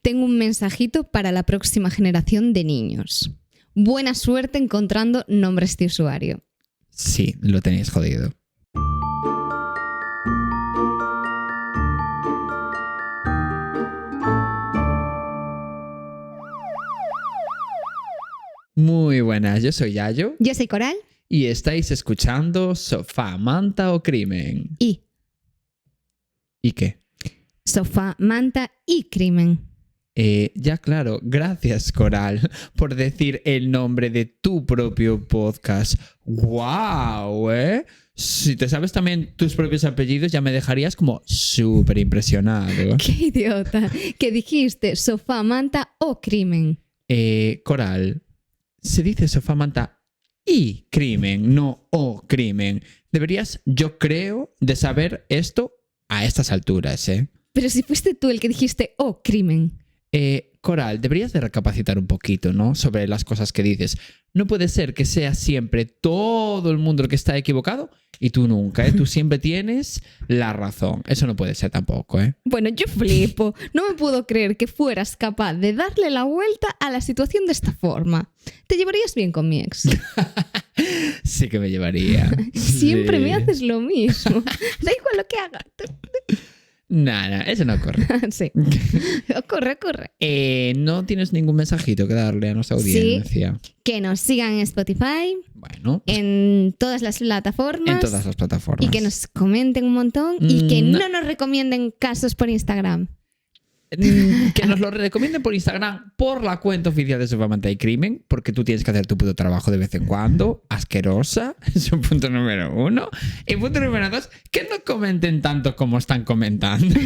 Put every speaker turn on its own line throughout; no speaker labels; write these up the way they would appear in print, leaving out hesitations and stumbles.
tengo un mensajito para la próxima generación de niños. Buena suerte encontrando nombres de usuario.
Sí, lo tenéis jodido. Muy buenas, yo soy Yayo.
Yo soy Coral.
Y estáis escuchando Sofá, Manta o Crimen.
¿Y
qué?
Sofá, Manta y Crimen.
Ya claro, gracias Coral por decir el nombre de tu propio podcast. ¡Guau! Si te sabes también tus propios apellidos ya me dejarías como súper impresionado.
¡Qué idiota! Que dijiste Sofá, Manta o Crimen.
Coral, se dice Sofá, Manta y Crimen, no o Crimen. Deberías, yo creo, de saber esto a estas alturas, ¿eh?
Pero si fuiste tú el que dijiste o Crimen.
Coral, deberías de recapacitar un poquito, ¿no? Sobre las cosas que dices. No puede ser que sea siempre todo el mundo el que está equivocado y tú nunca, ¿eh? Tú siempre tienes la razón. Eso no puede ser tampoco, ¿eh?
Bueno, yo flipo. No me puedo creer que fueras capaz de darle la vuelta a la situación de esta forma. ¿Te llevarías bien con mi ex?
Sí que me llevaría.
Siempre
Sí.
me haces lo mismo. Da igual lo que haga.
Nada, eso no ocurre.
Sí. Ocurre.
¿No tienes ningún mensajito que darle a nuestra audiencia?
Sí, que nos sigan en Spotify,
Bueno,
en todas las plataformas.
en todas las plataformas.
Y que nos comenten un montón y que
No.
no nos recomienden casos por Instagram.
Que nos lo recomienden por Instagram, por la cuenta oficial de Sofá, Manta y Crimen, porque tú tienes que hacer tu puto trabajo de vez en cuando. Asquerosa, es un punto número 1. Y punto número 2, que no comenten tanto como están comentando.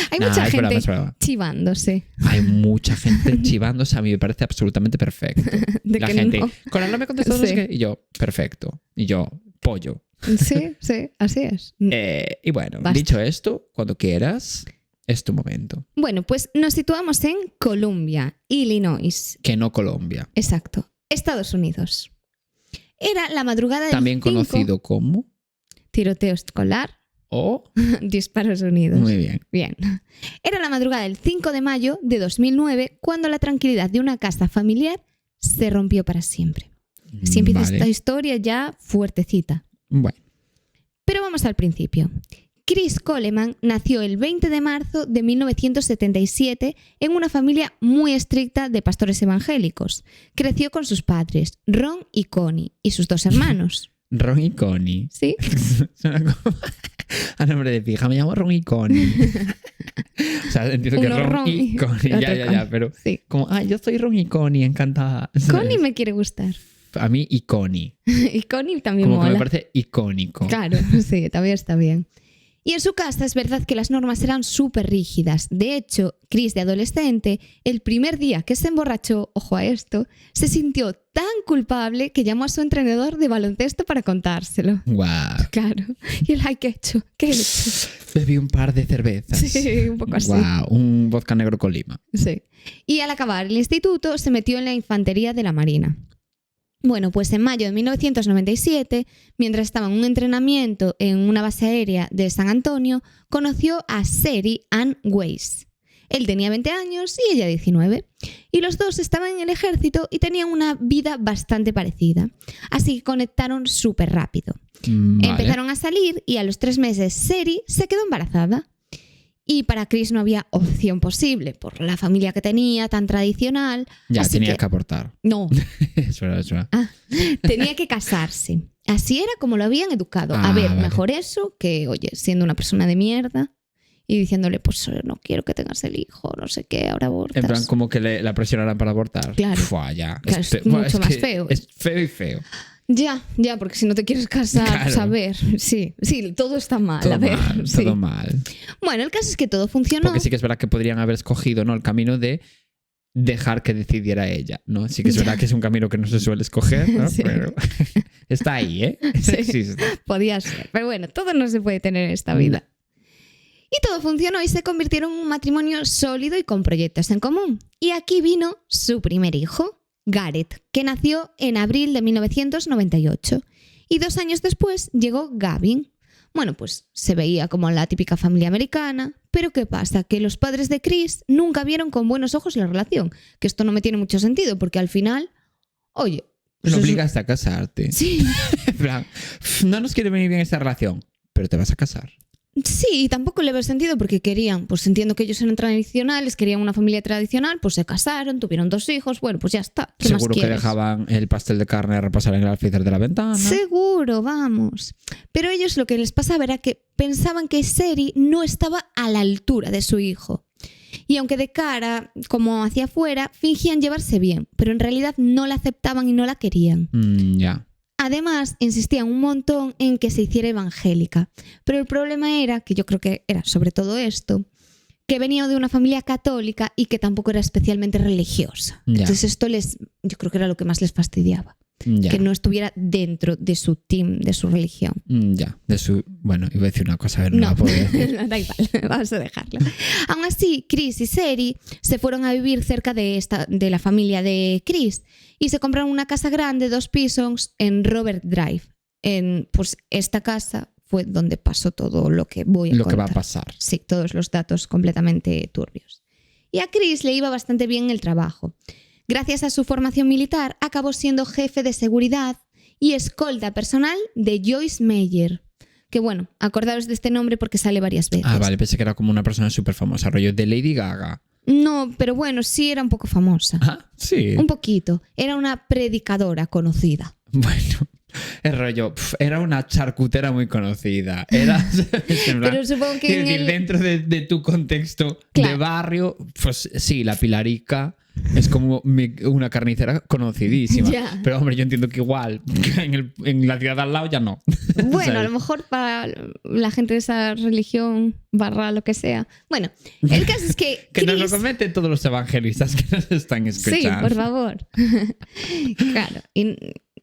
Hay
Nah,
mucha
es broma,
gente
es broma.
chivándose.
Hay mucha gente chivándose, a mí me parece absolutamente perfecto.
De
La
que
gente,
no.
Coral no me contestó, no sé
Sí.
qué. Y yo, perfecto. Y yo, pollo.
Sí, así es.
Y bueno,
Basta.
dicho esto, cuando quieras, es tu momento.
Bueno, pues nos situamos en Columbia, Illinois.
Que no Colombia.
Exacto, Estados Unidos. Era la madrugada del
También
5,
conocido como...
tiroteo escolar,
O...
disparos unidos.
Muy bien.
Bien. Era la madrugada del 5 de mayo de 2009 cuando la tranquilidad de una casa familiar se rompió para siempre. Así empieza
Vale.
esta historia ya fuertecita.
Bueno,
Pero vamos al principio. Chris Coleman nació el 20 de marzo de 1977 en una familia muy estricta de pastores evangélicos. Creció con sus padres, Ron y Connie, y sus 2 hermanos.
Ron y Connie.
¿Sí?
Suena como... A nombre de pija, me llamo Ron y Connie. O sea, entiendo que
Uno
Ron
Ron
y
y
Connie.
otro
Ya,
Connie.
pero...
Sí.
Como, yo soy Ron y Connie, encantada.
Connie me quiere gustar.
A mí y Connie.
Y Connie también
Como que
mola.
me parece icónico.
Claro, sí, también está bien. Y en su casa es verdad que las normas eran súper rígidas. De hecho, Chris de adolescente, el primer día que se emborrachó, ojo a esto, se sintió tan culpable que llamó a su entrenador de baloncesto para contárselo.
Guau.
Claro. Y él, ay, ¿qué he hecho? ¿Qué he hecho?
Bebí un par de cervezas.
Sí, un poco así.
Guau, un vodka negro con lima.
Sí. Y al acabar el instituto se metió en la infantería de la Marina. Bueno, pues en mayo de 1997, mientras estaba en un entrenamiento en una base aérea de San Antonio, conoció a Seri Ann Weiss. Él tenía 20 años y ella 19. Y los dos estaban en el ejército y tenían una vida bastante parecida. Así que conectaron súper rápido.
Vale.
Empezaron a salir y a los 3 meses Seri se quedó embarazada. Y para Chris no había opción posible por la familia que tenía, tan tradicional.
Ya,
así
tenía que aportar.
No,
Es verdad, es verdad.
tenía que casarse. Así era como lo habían educado.
Ah,
A ver,
vale.
mejor eso que, oye, siendo una persona de mierda y diciéndole, pues no quiero que tengas el hijo, no sé qué, ahora abortas.
En plan, como que la presionaran para abortar.
Claro.
Fua, ya.
Claro, es
pe-
mucho más
que
feo.
Es feo y feo.
Ya, porque si no te quieres casar,
Claro.
pues a ver, sí, todo está mal,
Todo
a ver.
mal,
sí.
todo mal.
Bueno, el caso es que todo funcionó.
Porque sí que es verdad que podrían haber escogido, ¿no?, el camino de dejar que decidiera ella, ¿no? Sí que es verdad que es un camino que no se suele escoger, ¿no?
Sí.
Pero está ahí, ¿eh?
Sí.
Existe.
Podía ser. Pero bueno, todo no se puede tener en esta vida. Y todo funcionó y se convirtieron en un matrimonio sólido y con proyectos en común. Y aquí vino su primer hijo, Gareth, que nació en abril de 1998. Y 2 años después llegó Gavin. Bueno, pues se veía como la típica familia americana, pero ¿qué pasa? Que los padres de Chris nunca vieron con buenos ojos la relación, que esto no me tiene mucho sentido, porque al final, oye... Pues
lo obligaste a casarte.
Sí.
En plan, no nos quiere venir bien esta relación, pero te vas a casar.
Sí, y tampoco le veo sentido porque querían, pues entiendo que ellos eran tradicionales, querían una familia tradicional, pues se casaron, tuvieron 2 hijos, bueno, pues ya está. ¿Qué más
Seguro que
quieres?
dejaban el pastel de carne a repasar en el alféizar de la ventana.
Seguro, vamos. Pero ellos lo que les pasaba era que pensaban que Seri no estaba a la altura de su hijo. Y aunque de cara, como hacia afuera, fingían llevarse bien, pero en realidad no la aceptaban y no la querían.
Ya.
Además, insistían un montón en que se hiciera evangélica. Pero el problema era, que yo creo que era sobre todo esto, que venía de una familia católica y que tampoco era especialmente religiosa.
Ya.
Entonces esto yo creo que era lo que más les fastidiaba.
Ya.
Que no estuviera dentro de su team, de su religión.
Ya. Bueno, iba a decir una cosa, a ver, no la puedo decir.
No, da igual, vamos a dejarlo. Aún así, Chris y Seri se fueron a vivir cerca de la familia de Chris y se compraron una casa grande, 2 pisos, en Robert Drive. Pues esta casa fue donde pasó todo lo que voy a contar.
Lo que va a pasar.
Sí, todos los datos completamente turbios. Y a Chris le iba bastante bien el trabajo. Gracias a su formación militar, acabó siendo jefe de seguridad y escolta personal de Joyce Meyer. Que bueno, acordaros de este nombre porque sale varias veces.
Ah, vale, pensé que era como una persona súper famosa, rollo de Lady Gaga.
No, pero bueno, sí era un poco famosa.
Ah, sí.
Un poquito. Era una predicadora conocida.
Bueno, el rollo, era una charcutera muy conocida. Era, en plan,
Pero supongo que
quiero decir, dentro de tu contexto
Claro.
de barrio, pues sí, la Pilarica es como una carnicera conocidísima.
Ya.
Pero hombre, yo entiendo que igual en la ciudad de al lado ya no.
Bueno,
¿Sabes?
a lo mejor para la gente de esa religión, barra lo que sea. Bueno, el caso es que
Que nos lo
Chris-
comenten todos los evangelistas que nos están escuchando.
Sí, por favor. Claro, y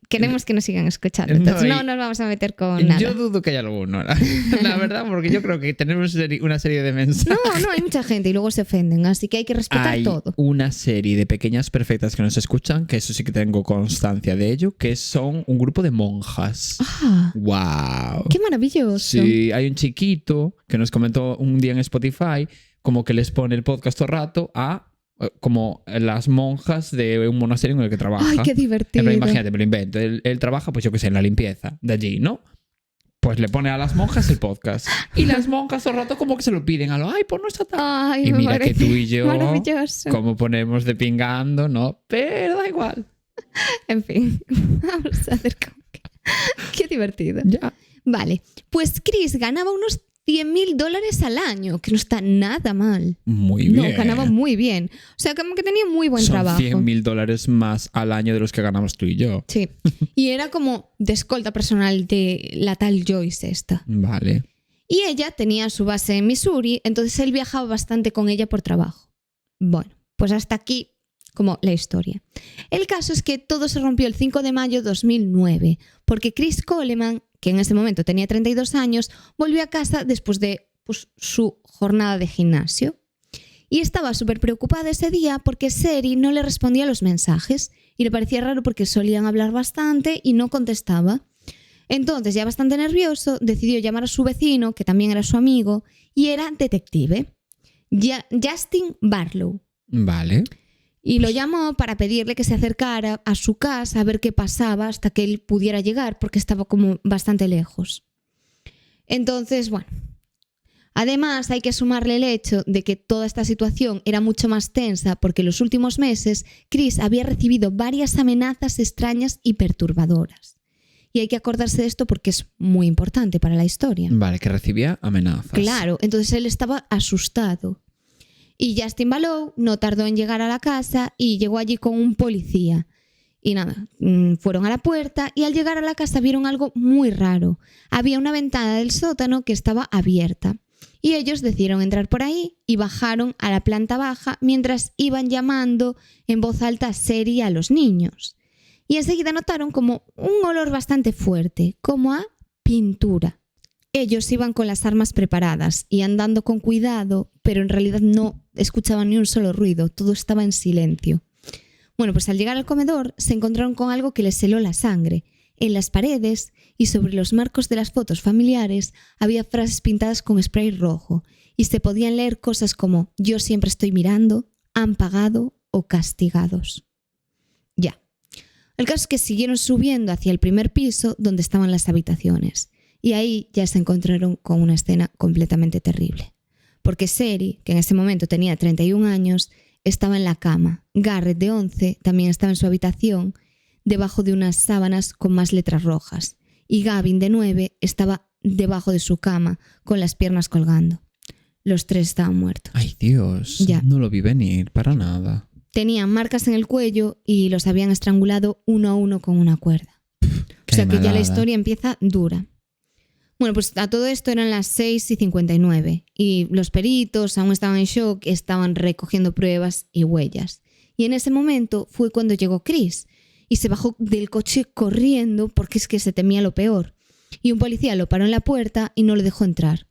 queremos que nos sigan escuchando.
No,
Entonces
y-
no nos vamos a meter con nada.
Yo dudo que haya alguno, la verdad, porque yo creo que tenemos una serie de mensajes.
No, hay mucha gente y luego se ofenden, así que hay que respetar
Hay
todo.
una serie de pequeñas perfectas que nos escuchan, que eso sí que tengo constancia de ello, que son un grupo de monjas.
¡Ah!
¡Wow!
¡Qué maravilloso!
Sí, hay un chiquito que nos comentó un día en Spotify como que les pone el podcast todo el rato a como las monjas de un monasterio en el que trabaja.
¡Ay, qué divertido!
Pero imagínate, me lo invento. Él trabaja, pues yo qué sé, en la limpieza de allí, ¿no? Pues le pone a las monjas el podcast. Y las monjas todo el rato como que se lo piden a lo, ay, pues no está tan...
Ay,
Y
me
mira que
parece
tú y yo,
maravilloso.
como ponemos de pingando, ¿no? Pero da igual.
En fin, vamos a hacer como que... ¡Qué divertido!
Ya.
Vale, pues Chris ganaba unos $100,000 al año, que no está nada mal.
Muy bien.
No, ganaba muy bien. O sea, como que tenía muy buen
Son
trabajo.
$100,000 más al año de los que ganamos tú y yo.
Sí. Y era como de escolta personal de la tal Joyce esta.
Vale.
Y ella tenía su base en Missouri, entonces él viajaba bastante con ella por trabajo. Bueno, pues hasta aquí como la historia. El caso es que todo se rompió el 5 de mayo de 2009, porque Chris Coleman, que en ese momento tenía 32 años, volvió a casa después de su jornada de gimnasio. Y estaba súper preocupada ese día porque Seri no le respondía a los mensajes y le parecía raro porque solían hablar bastante y no contestaba. Entonces, ya bastante nervioso, decidió llamar a su vecino, que también era su amigo, y era detective, Justin Barlow.
Vale.
Y lo llamó para pedirle que se acercara a su casa a ver qué pasaba hasta que él pudiera llegar, porque estaba como bastante lejos. Entonces, bueno. Además, hay que sumarle el hecho de que toda esta situación era mucho más tensa porque en los últimos meses Chris había recibido varias amenazas extrañas y perturbadoras. Y hay que acordarse de esto porque es muy importante para la historia.
Vale, que recibía amenazas.
Claro, entonces él estaba asustado. Y Justin Barlow no tardó en llegar a la casa y llegó allí con un policía. Y nada, fueron a la puerta y al llegar a la casa vieron algo muy raro. Había una ventana del sótano que estaba abierta. Y ellos decidieron entrar por ahí y bajaron a la planta baja mientras iban llamando en voz alta a Seri y a los niños. Y enseguida notaron como un olor bastante fuerte, como a pintura. Ellos iban con las armas preparadas y andando con cuidado, pero en realidad no escuchaban ni un solo ruido, todo estaba en silencio. Bueno, pues al llegar al comedor se encontraron con algo que les heló la sangre. en las paredes y sobre los marcos de las fotos familiares había frases pintadas con spray rojo y se podían leer cosas como «Yo siempre estoy mirando», «Han pagado» o «Castigados». Ya. El caso es que siguieron subiendo hacia el primer piso donde estaban las habitaciones y ahí ya se encontraron con una escena completamente terrible. Porque Sherry, que en ese momento tenía 31 años, estaba en la cama. Garrett, de 11, también estaba en su habitación, debajo de unas sábanas con más letras rojas. Y Gavin, de 9, estaba debajo de su cama, con las piernas colgando. Los 3 estaban muertos.
Ay, Dios.
Ya.
No lo vi venir para nada.
Tenían marcas en el cuello y los habían estrangulado uno a uno con una cuerda. O sea que ya la historia empieza dura. Bueno, pues a todo esto eran las 6:59 y los peritos aún estaban en shock, estaban recogiendo pruebas y huellas. Y en ese momento fue cuando llegó Chris y se bajó del coche corriendo porque es que se temía lo peor. Y un policía lo paró en la puerta y no le dejó entrar.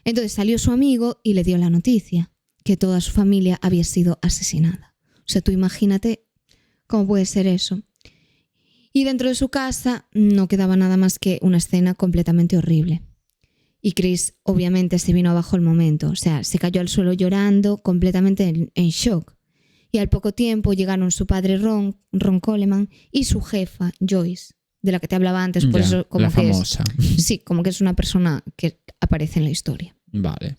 Entonces salió su amigo y le dio la noticia, que toda su familia había sido asesinada. O sea, tú imagínate cómo puede ser eso. Y dentro de su casa no quedaba nada más que una escena completamente horrible. Y Chris obviamente se vino abajo al momento, o sea, se cayó al suelo llorando, completamente en shock. Y al poco tiempo llegaron su padre Ron Coleman y su jefa Joyce, de la que te hablaba antes, por
Ya,
eso como
la
que
famosa.
sí, como que es una persona que aparece en la historia.
Vale.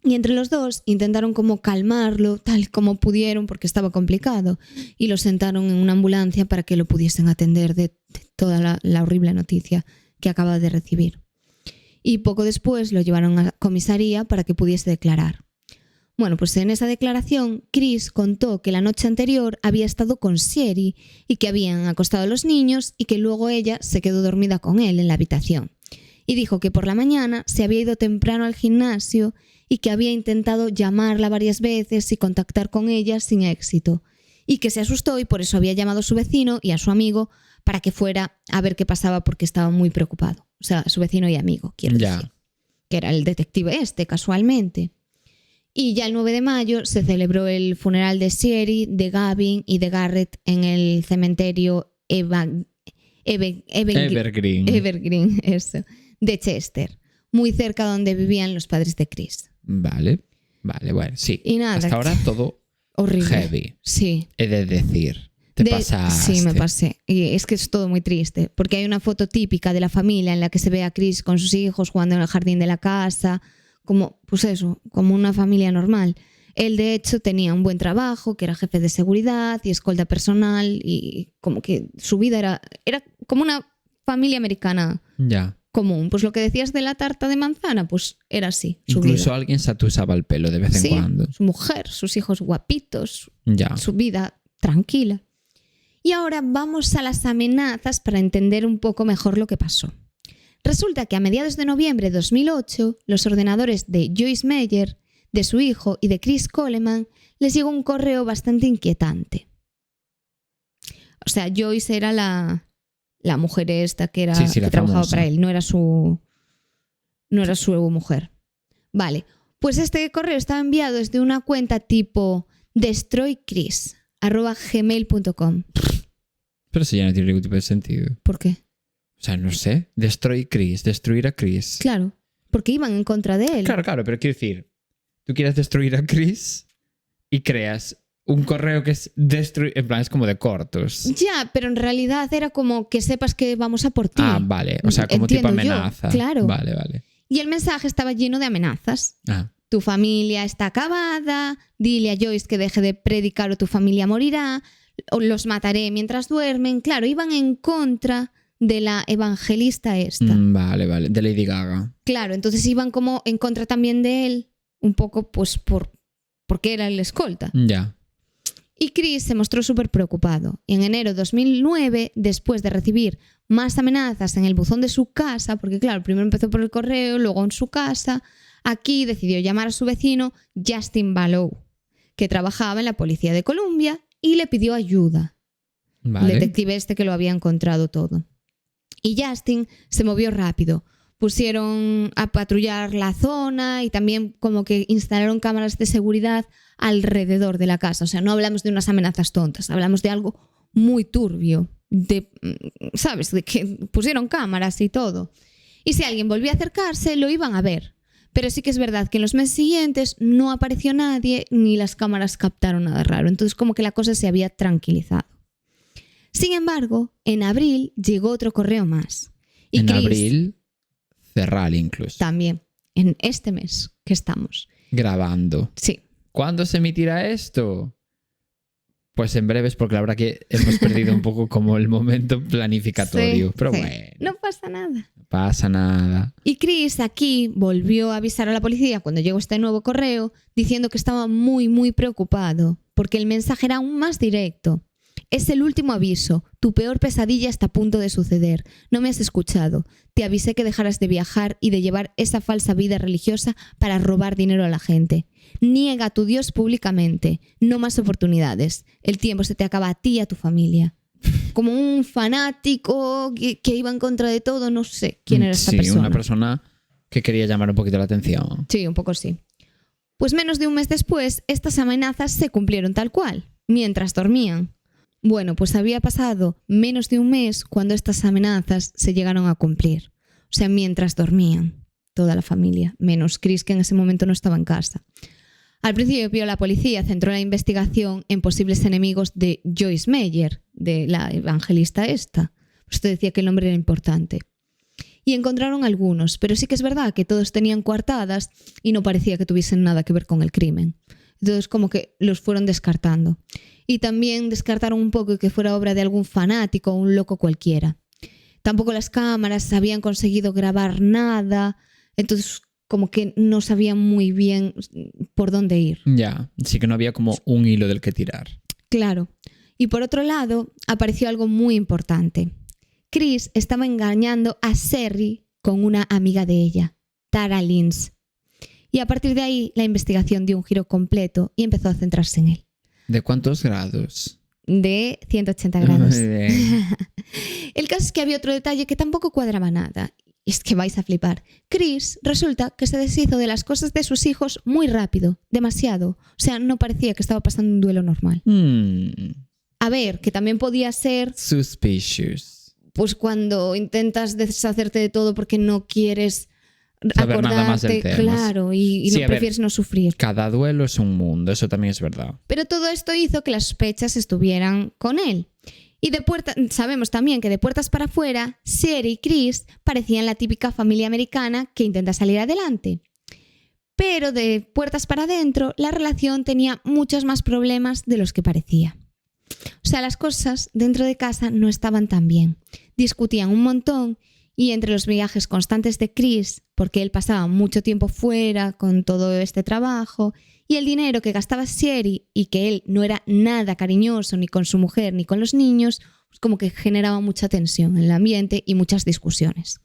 Y entre los dos intentaron como calmarlo, tal como pudieron, porque estaba complicado, y lo sentaron en una ambulancia para que lo pudiesen atender de toda la horrible noticia que acaba de recibir. Y poco después lo llevaron a comisaría para que pudiese declarar. Bueno, pues en esa declaración, Chris contó que la noche anterior había estado con Sherry y que habían acostado a los niños y que luego ella se quedó dormida con él en la habitación. Y dijo que por la mañana se había ido temprano al gimnasio y que había intentado llamarla varias veces y contactar con ella sin éxito. Y que se asustó y por eso había llamado a su vecino y a su amigo para que fuera a ver qué pasaba porque estaba muy preocupado. O sea, su vecino y amigo, quiero decir. Que era el detective casualmente. Y ya el 9 de mayo se celebró el funeral de Sherry, de Gavin y de Garrett en el cementerio Evergreen, eso, de Chester, muy cerca donde vivían los padres de Chris.
Vale, bueno, sí.
Y nada,
hasta ahora todo
horrible.
Heavy.
Sí.
He de decir, te pasaste.
Sí, me pasé. Y es que es todo muy triste, porque hay una foto típica de la familia en la que se ve a Chris con sus hijos jugando en el jardín de la casa, como, pues eso, como una familia normal. Él, de hecho, tenía un buen trabajo, que era jefe de seguridad y escolta personal, y como que su vida era como una familia americana común. Pues lo que decías de la tarta de manzana, pues era así.
Incluso vida. Alguien se atusaba el pelo de vez en cuando.
Su mujer, sus hijos guapitos,
ya.
Su vida tranquila. Y ahora vamos a las amenazas para entender un poco mejor lo que pasó. Resulta que a mediados de noviembre de 2008, los ordenadores de Joyce Meyer, de su hijo y de Chris Coleman, les llegó un correo bastante inquietante. O sea, Joyce era la mujer esta que trabajaba para él, no era su mujer. Vale, pues este correo estaba enviado desde una cuenta tipo destroychris@gmail.com.
Pero si ya no tiene ningún tipo de sentido.
¿Por qué?
O sea, no sé. Destruir a Chris.
Claro, porque iban en contra de él.
Claro, pero quiero decir, tú quieres destruir a Chris y creas un correo que es destruir, en plan es como de cortos.
Ya, pero en realidad era como que sepas que vamos a por ti.
Ah, vale, o sea, como tipo amenaza.
Claro.
Vale.
Y el mensaje estaba lleno de amenazas. Tu familia está acabada, dile a Joyce que deje de predicar o tu familia morirá, o los mataré mientras duermen. Claro, iban en contra de la evangelista esta.
Vale, de Lady Gaga.
Claro, entonces iban como en contra también de él, un poco pues porque era el escolta.
Ya.
Y Chris se mostró súper preocupado. Y en enero de 2009, después de recibir más amenazas en el buzón de su casa, porque claro, primero empezó por el correo, luego en su casa, aquí decidió llamar a su vecino Justin Ballow, que trabajaba en la policía de Columbia, y le pidió ayuda.
Vale.
El detective que lo había encontrado todo. Y Justin se movió rápido. Pusieron a patrullar la zona y también como que instalaron cámaras de seguridad alrededor de la casa. O sea, no hablamos de unas amenazas tontas, hablamos de algo muy turbio. ¿sabes? De que pusieron cámaras y todo. Y si alguien volvía a acercarse, lo iban a ver. Pero sí que es verdad que en los meses siguientes no apareció nadie ni las cámaras captaron nada raro. Entonces como que la cosa se había tranquilizado. Sin embargo, en abril llegó otro correo más. Y
en
Chris,
abril, cerral incluso.
también, en este mes que estamos.
Grabando.
Sí.
¿Cuándo se emitirá esto? Pues en breves, porque la verdad que hemos perdido un poco como el momento planificatorio.
Sí,
pero
sí.
bueno,
No pasa nada.
no pasa nada.
Y Chris aquí volvió a avisar a la policía cuando llegó este nuevo correo diciendo que estaba muy, muy preocupado porque el mensaje era aún más directo. Es el último aviso. Tu peor pesadilla está a punto de suceder. No me has escuchado. Te avisé que dejaras de viajar y de llevar esa falsa vida religiosa para robar dinero a la gente. Niega a tu Dios públicamente. No más oportunidades. El tiempo se te acaba a ti y a tu familia. Como un fanático que iba en contra de todo, no sé quién era esta persona.
Sí, una persona que quería llamar un poquito la atención.
Sí, un poco sí. Pues menos de un mes después, estas amenazas se cumplieron tal cual, mientras dormían. Bueno, pues había pasado menos de un mes cuando estas amenazas se llegaron a cumplir. O sea, mientras dormían, toda la familia, menos Chris, que en ese momento no estaba en casa. Al principio, la policía centró la investigación en posibles enemigos de Joyce Meyer, de la evangelista esta. Pues te decía que el nombre era importante. Y encontraron algunos, pero sí que es verdad que todos tenían coartadas y no parecía que tuviesen nada que ver con el crimen. Entonces como que los fueron descartando. Y también descartaron un poco que fuera obra de algún fanático o un loco cualquiera. Tampoco las cámaras habían conseguido grabar nada, entonces como que no sabían muy bien por dónde ir.
Ya, sí que no había como un hilo del que tirar.
Claro. Y por otro lado, apareció algo muy importante. Chris estaba engañando a Sherry con una amiga de ella, Tara Lynch. Y a partir de ahí, la investigación dio un giro completo y empezó a centrarse en él.
¿De cuántos grados?
De 180 grados.
Muy bien.
El caso es que había otro detalle que tampoco cuadraba nada. Y es que vais a flipar. Chris resulta que se deshizo de las cosas de sus hijos muy rápido, demasiado. O sea, no parecía que estaba pasando un duelo normal. A ver, que también podía ser...
Suspicious.
Pues cuando intentas deshacerte de todo porque no quieres
Saber
acordarte,
nada más del tema.
claro, y
Sí,
no
a ver,
prefieres no sufrir.
Cada duelo es un mundo, eso también es verdad.
Pero todo esto hizo que las sospechas estuvieran con él. Y sabemos también que de puertas para afuera, Sherry y Chris parecían la típica familia americana que intenta salir adelante. Pero de puertas para adentro, la relación tenía muchos más problemas de los que parecía. O sea, las cosas dentro de casa no estaban tan bien. Discutían un montón y entre los viajes constantes de Chris, porque él pasaba mucho tiempo fuera con todo este trabajo, y el dinero que gastaba Sherry y que él no era nada cariñoso ni con su mujer ni con los niños, pues como que generaba mucha tensión en el ambiente y muchas discusiones.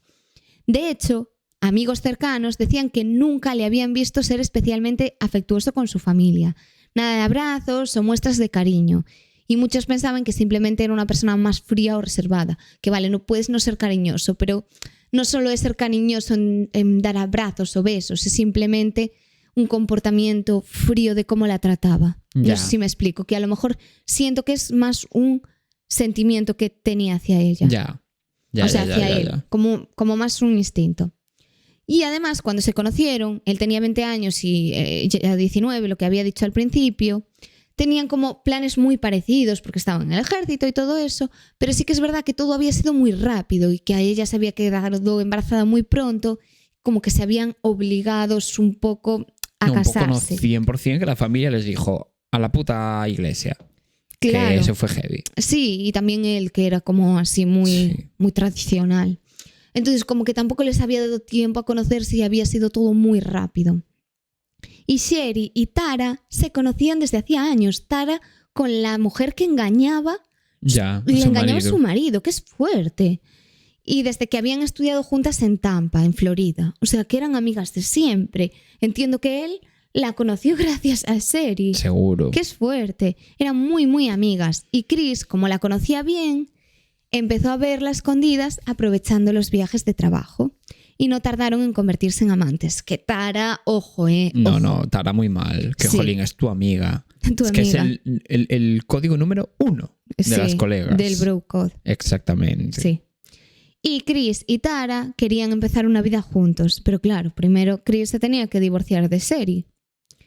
De hecho, amigos cercanos decían que nunca le habían visto ser especialmente afectuoso con su familia. Nada de abrazos o muestras de cariño. Y muchos pensaban que simplemente era una persona más fría o reservada. Que vale, no puedes no ser cariñoso, pero no solo es ser cariñoso en dar abrazos o besos, es simplemente un comportamiento frío de cómo la trataba.
Ya.
No sé si me explico, que a lo mejor siento que es más un sentimiento que tenía hacia ella.
Ya.
Hacia él, como más un instinto. Y además, cuando se conocieron, él tenía 20 años y ella 19, lo que había dicho al principio, tenían como planes muy parecidos porque estaban en el ejército y todo eso, pero sí que es verdad que todo había sido muy rápido y que a ella se había quedado embarazada muy pronto, como que se habían obligados un poco a casarse.
Un poco no 100% que la familia les dijo a la puta iglesia.
Claro.
Que eso fue heavy.
Sí, y también él, que era como así muy tradicional. Entonces como que tampoco les había dado tiempo a conocerse y había sido todo muy rápido. Y Sherry y Tara se conocían desde hacía años. Tara con la mujer que engañaba, le engañaba a su marido, que es fuerte. Y desde que habían estudiado juntas en Tampa, en Florida. O sea, que eran amigas de siempre. Entiendo que él la conoció gracias a Sherry.
Seguro.
Que es fuerte. Eran muy, muy amigas. Y Chris, como la conocía bien, empezó a verla a escondidas aprovechando los viajes de trabajo. Y no tardaron en convertirse en amantes. Que Tara, ojo,
No,
ojo.
no, Tara muy mal. Que
Sí.
jolín, es tu amiga.
Tu
es que es
amiga.
el código número 1 de
Sí,
las colegas.
del Bro Code.
Exactamente.
Sí. Y Chris y Tara querían empezar una vida juntos, pero claro, primero Chris se tenía que divorciar de Sherry.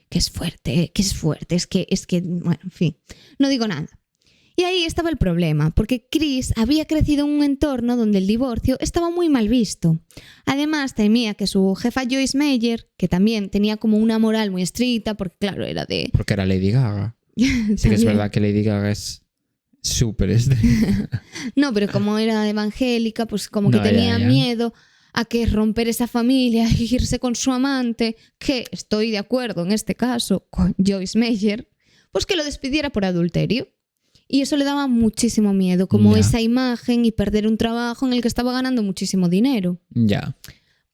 Que es fuerte, es que, bueno, en fin, no digo nada. Y ahí estaba el problema, porque Chris había crecido en un entorno donde el divorcio estaba muy mal visto. Además, temía que su jefa Joyce Meyer, que también tenía como una moral muy estricta, porque claro, era de...
Porque era Lady Gaga. Sí que es
También.
verdad que Lady Gaga es súper estricta.
No, pero como era evangélica, pues como que
No,
tenía
ya.
miedo a que romper esa familia e irse con su amante, que estoy de acuerdo en este caso con Joyce Meyer, pues que lo despidiera por adulterio. Y eso le daba muchísimo miedo, como
Ya.
esa imagen y perder un trabajo en el que estaba ganando muchísimo dinero.
Ya.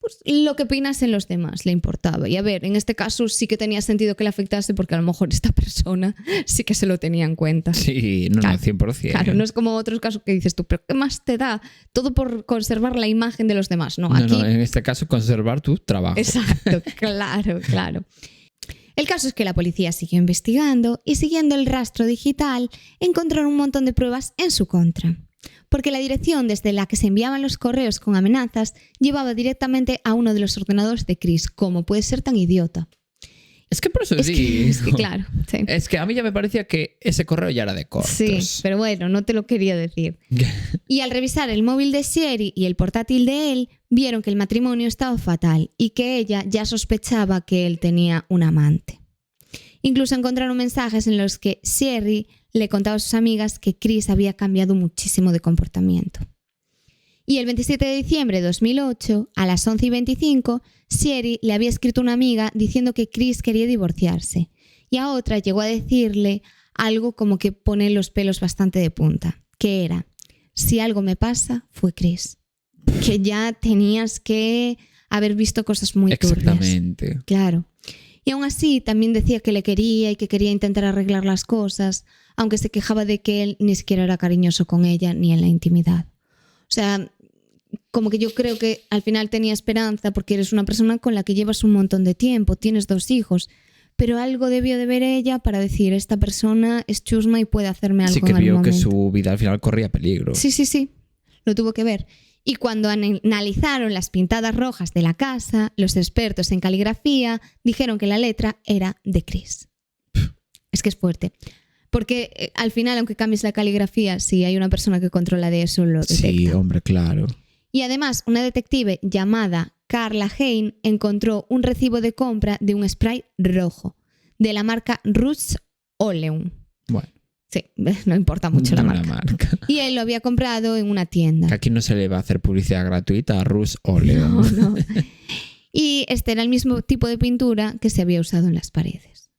Pues lo que opinasen los demás le importaba. Y a ver, en este caso sí que tenía sentido que le afectase porque a lo mejor esta persona sí que se lo tenía en cuenta.
Sí, no,
Claro.
100%.
Claro, no es como otros casos que dices tú, pero ¿qué más te da? Todo por conservar la imagen de los demás. No,
No,
aquí...
no, en este caso conservar tu trabajo.
Exacto, claro, claro. El caso es que la policía siguió investigando y siguiendo el rastro digital encontraron un montón de pruebas en su contra. Porque la dirección desde la que se enviaban los correos con amenazas llevaba directamente a uno de los ordenadores de Chris. ¿Cómo puede ser tan idiota?
Es que por eso
Es
sí.
que claro, sí.
Es que a mí ya me parecía que ese correo ya era de cortos.
Sí, pero bueno, no te lo quería decir. Y al revisar el móvil de Sherry y el portátil de él, vieron que el matrimonio estaba fatal y que ella ya sospechaba que él tenía un amante. Incluso encontraron mensajes en los que Sherry le contaba a sus amigas que Chris había cambiado muchísimo de comportamiento. Y el 27 de diciembre de 2008, a las 11:25, Sherry le había escrito a una amiga diciendo que Chris quería divorciarse. Y a otra llegó a decirle algo como que pone los pelos bastante de punta, que era: si algo me pasa, fue Chris. Que ya tenías que haber visto cosas muy turbias.
Exactamente.
Claro. Y aún así también decía que le quería y que quería intentar arreglar las cosas, aunque se quejaba de que él ni siquiera era cariñoso con ella ni en la intimidad. O sea, como que yo creo que al final tenía esperanza porque eres una persona con la que llevas un montón de tiempo, tienes 2 hijos, pero algo debió de ver ella para decir, esta persona es chusma y puede hacerme algo
Sí que
en algún
vio que
momento.
su vida al final corría peligro.
Sí, lo tuvo que ver. Y cuando analizaron las pintadas rojas de la casa, los expertos en caligrafía dijeron que la letra era de Chris. Es que es fuerte. Porque al final, aunque cambies la caligrafía, si hay una persona que controla de eso, lo detecta.
Sí, hombre, claro.
Y además, una detective llamada Carla Hein encontró un recibo de compra de un spray rojo de la marca Rush Oleum.
Bueno,
Sí, no importa mucho la
no
marca. Y él lo había comprado en una tienda.
Que aquí no se le va a hacer publicidad gratuita a Rush Oleum.
No. Y este era el mismo tipo de pintura que se había usado en las paredes.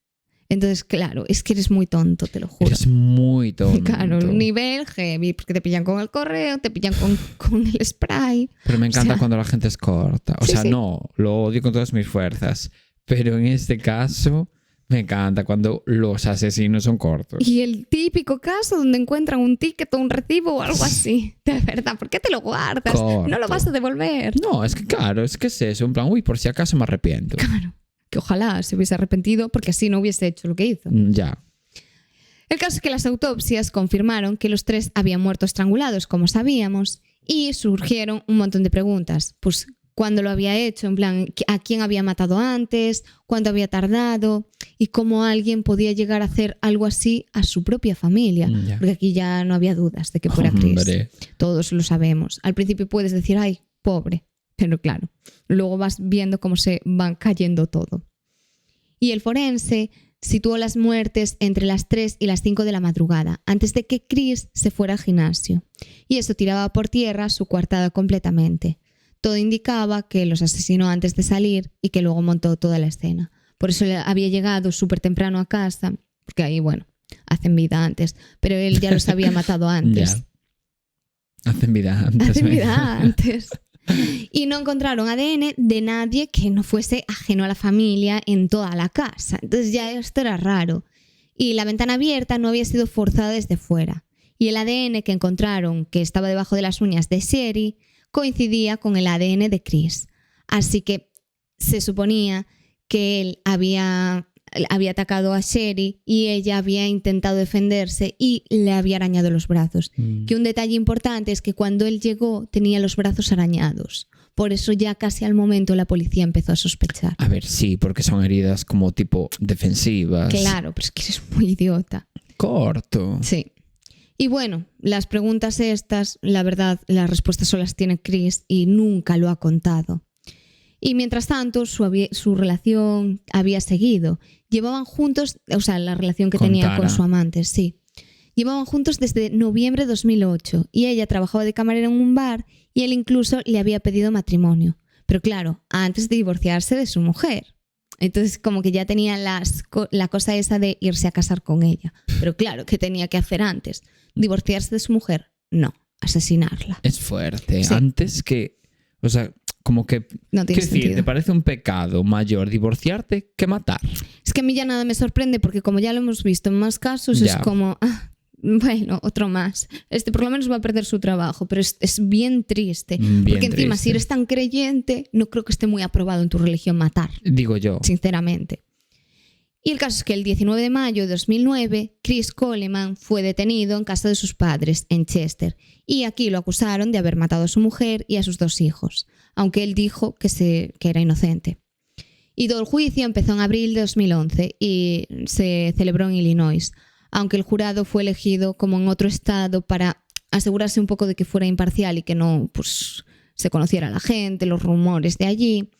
Entonces, claro, es que eres muy tonto, te lo juro.
Eres muy tonto.
Claro, un nivel heavy, porque te pillan con el correo, te pillan con el spray.
Pero me encanta
O sea,
cuando la gente es corta. O
sí,
sea,
sí.
no, lo odio con todas mis fuerzas. Pero en este caso, me encanta cuando los asesinos son cortos.
Y el típico caso donde encuentran un ticket o un recibo o algo así. De verdad, ¿por qué te lo guardas?
Corto.
No lo vas a devolver.
No, es que claro, es que es eso. En plan, uy, por si acaso me arrepiento.
Claro, que ojalá se hubiese arrepentido porque así no hubiese hecho lo que hizo.
Ya.
El caso es que las autopsias confirmaron que los 3 habían muerto estrangulados, como sabíamos, y surgieron un montón de preguntas. Pues, ¿cuándo lo había hecho? En plan, ¿a quién había matado antes? ¿Cuánto había tardado? Y cómo alguien podía llegar a hacer algo así a su propia familia.
Ya.
Porque aquí ya no había dudas de que fuera Chris.
Hombre.
Todos lo sabemos. Al principio puedes decir, ay, pobre. Pero claro, luego vas viendo cómo se van cayendo todo. Y el forense situó las muertes entre las 3 y las 5 de la madrugada, antes de que Chris se fuera al gimnasio. Y eso tiraba por tierra su coartada completamente. Todo indicaba que los asesinó antes de salir y que luego montó toda la escena. Por eso había llegado súper temprano a casa, porque ahí, bueno, hacen vida antes, pero él ya los había matado antes.
Ya. Hacen vida antes.
Hacen
venga.
vida antes. Y no encontraron ADN de nadie que no fuese ajeno a la familia en toda la casa. Entonces ya esto era raro. Y la ventana abierta no había sido forzada desde fuera. Y el ADN que encontraron, que estaba debajo de las uñas de Sherry, coincidía con el ADN de Chris. Así que se suponía que él había había atacado a Sherry y ella había intentado defenderse y le había arañado los brazos. Que un detalle importante es que cuando él llegó tenía los brazos arañados. Por eso ya casi al momento la policía empezó a sospechar.
A ver, sí, porque son heridas como tipo defensivas.
Claro, pero es que eres muy idiota.
Corto.
Sí. Y bueno, las preguntas estas, la verdad, las respuestas solo las tiene Chris y nunca lo ha contado. Y mientras tanto, su relación había seguido. Llevaban juntos, o sea, la relación que tenía con su amante, sí. Llevaban juntos desde noviembre de 2008 y ella trabajaba de camarera en un bar y él incluso le había pedido matrimonio. Pero claro, antes de divorciarse de su mujer. Entonces como que ya tenía la cosa esa de irse a casar con ella. Pero claro, ¿qué tenía que hacer antes? ¿Divorciarse de su mujer? No, asesinarla.
Es fuerte.
Sí.
Antes que... O sea, como que...
No tiene sentido.
¿te parece un pecado mayor divorciarte que matar?
Es que a mí ya nada me sorprende porque como ya lo hemos visto en más casos,
Ya.
es como... bueno, otro más. Por lo menos va a perder su trabajo, pero es bien triste.
Bien
porque encima,
triste.
si eres tan creyente, no creo que esté muy aprobado en tu religión matar,
Digo yo.
sinceramente. Y el caso es que el 19 de mayo de 2009, Chris Coleman fue detenido en casa de sus padres, en Chester, y aquí lo acusaron de haber matado a su mujer y a sus 2 hijos, aunque él dijo que era inocente. Y todo el juicio empezó en abril de 2011 y se celebró en Illinois, aunque el jurado fue elegido como en otro estado para asegurarse un poco de que fuera imparcial y que no pues, se conociera la gente, los rumores de allí.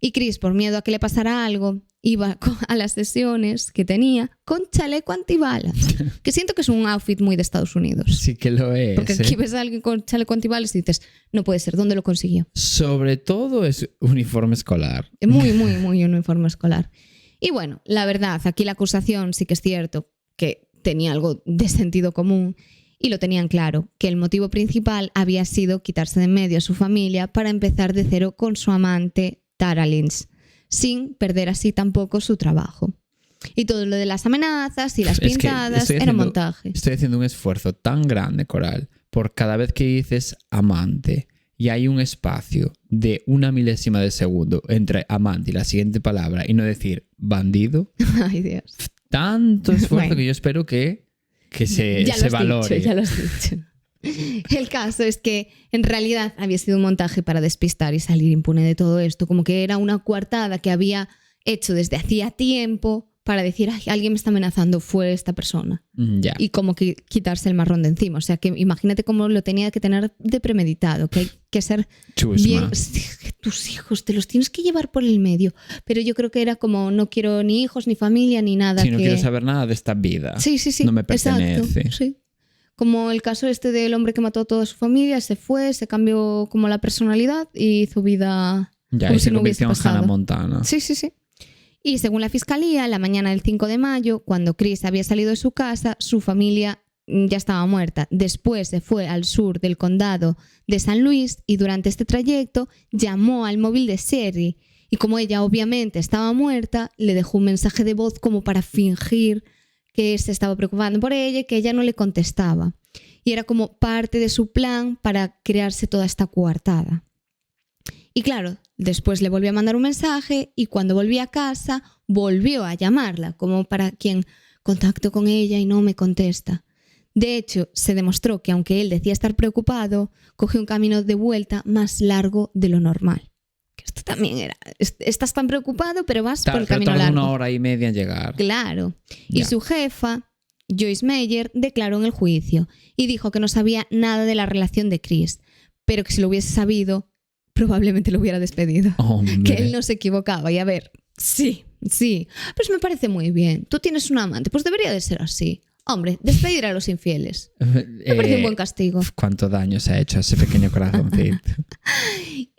Y Chris, por miedo a que le pasara algo, iba a las sesiones que tenía con chaleco antibalas, que siento que es un outfit muy de Estados Unidos.
Sí que lo es.
Porque aquí ves a alguien con chaleco antibalas y dices, no puede ser, ¿dónde lo consiguió?
Sobre todo es uniforme escolar.
Muy, muy, muy un uniforme escolar. Y bueno, la verdad, aquí la acusación sí que es cierto que tenía algo de sentido común y lo tenían claro, que el motivo principal había sido quitarse de en medio a su familia para empezar de cero con su amante Tara Lynch, sin perder así tampoco su trabajo. Y todo lo de las amenazas y las pintadas era montaje.
Estoy haciendo un esfuerzo tan grande, Coral, por cada vez que dices amante y hay un espacio de 1 milésima de segundo entre amante y la siguiente palabra y no decir bandido.
Ay, Dios.
Tanto esfuerzo
Bueno.
que yo espero que se valore.
Ya lo has dicho. El caso es que en realidad había sido un montaje para despistar y salir impune de todo esto, como que era una coartada que había hecho desde hacía tiempo para decir, ay, alguien me está amenazando, fue esta persona.
Ya.
Y como que quitarse el marrón de encima. O sea, que imagínate cómo lo tenía que tener de premeditado, que hay que ser
Chusma.
bien... Tus hijos te los tienes que llevar por el medio. Pero yo creo que era como, no quiero ni hijos, ni familia, ni nada.
Si no
que...
quiero saber nada de esta vida.
Sí, sí, sí.
No me pertenece.
Exacto, sí. Como el caso este del hombre que mató a toda su familia, se fue, se cambió como la personalidad y hizo vida
Ya,
como
y
si
se
no hubiese
convirtió en Hannah
pasado.
Montana.
Sí, sí, sí. Y según la fiscalía, la mañana del 5 de mayo, cuando Chris había salido de su casa, su familia ya estaba muerta. Después se fue al sur del condado de San Luis y durante este trayecto llamó al móvil de Sherry. Y como ella obviamente estaba muerta, le dejó un mensaje de voz como para fingir que se estaba preocupando por ella y que ella no le contestaba. Y era como parte de su plan para crearse toda esta coartada. Y claro, después le volvió a mandar un mensaje y cuando volví a casa volvió a llamarla, como para quien contacto con ella y no me contesta. De hecho, se demostró que aunque él decía estar preocupado, cogió un camino de vuelta más largo de lo normal. Que esto también era, estás tan preocupado, pero vas por el camino
Tardó
largo.
1 hora y media en llegar.
Claro. Y
Ya.
su jefa, Joyce Meyer, declaró en el juicio y dijo que no sabía nada de la relación de Chris, pero que si lo hubiese sabido, probablemente lo hubiera despedido.
Hombre.
Que él no se equivocaba. Y a ver, sí, pues me parece muy bien. Tú tienes un amante, pues debería de ser así. Hombre, despedir a los infieles. Me parece un buen castigo.
Cuánto daño se ha hecho a ese pequeño corazoncito.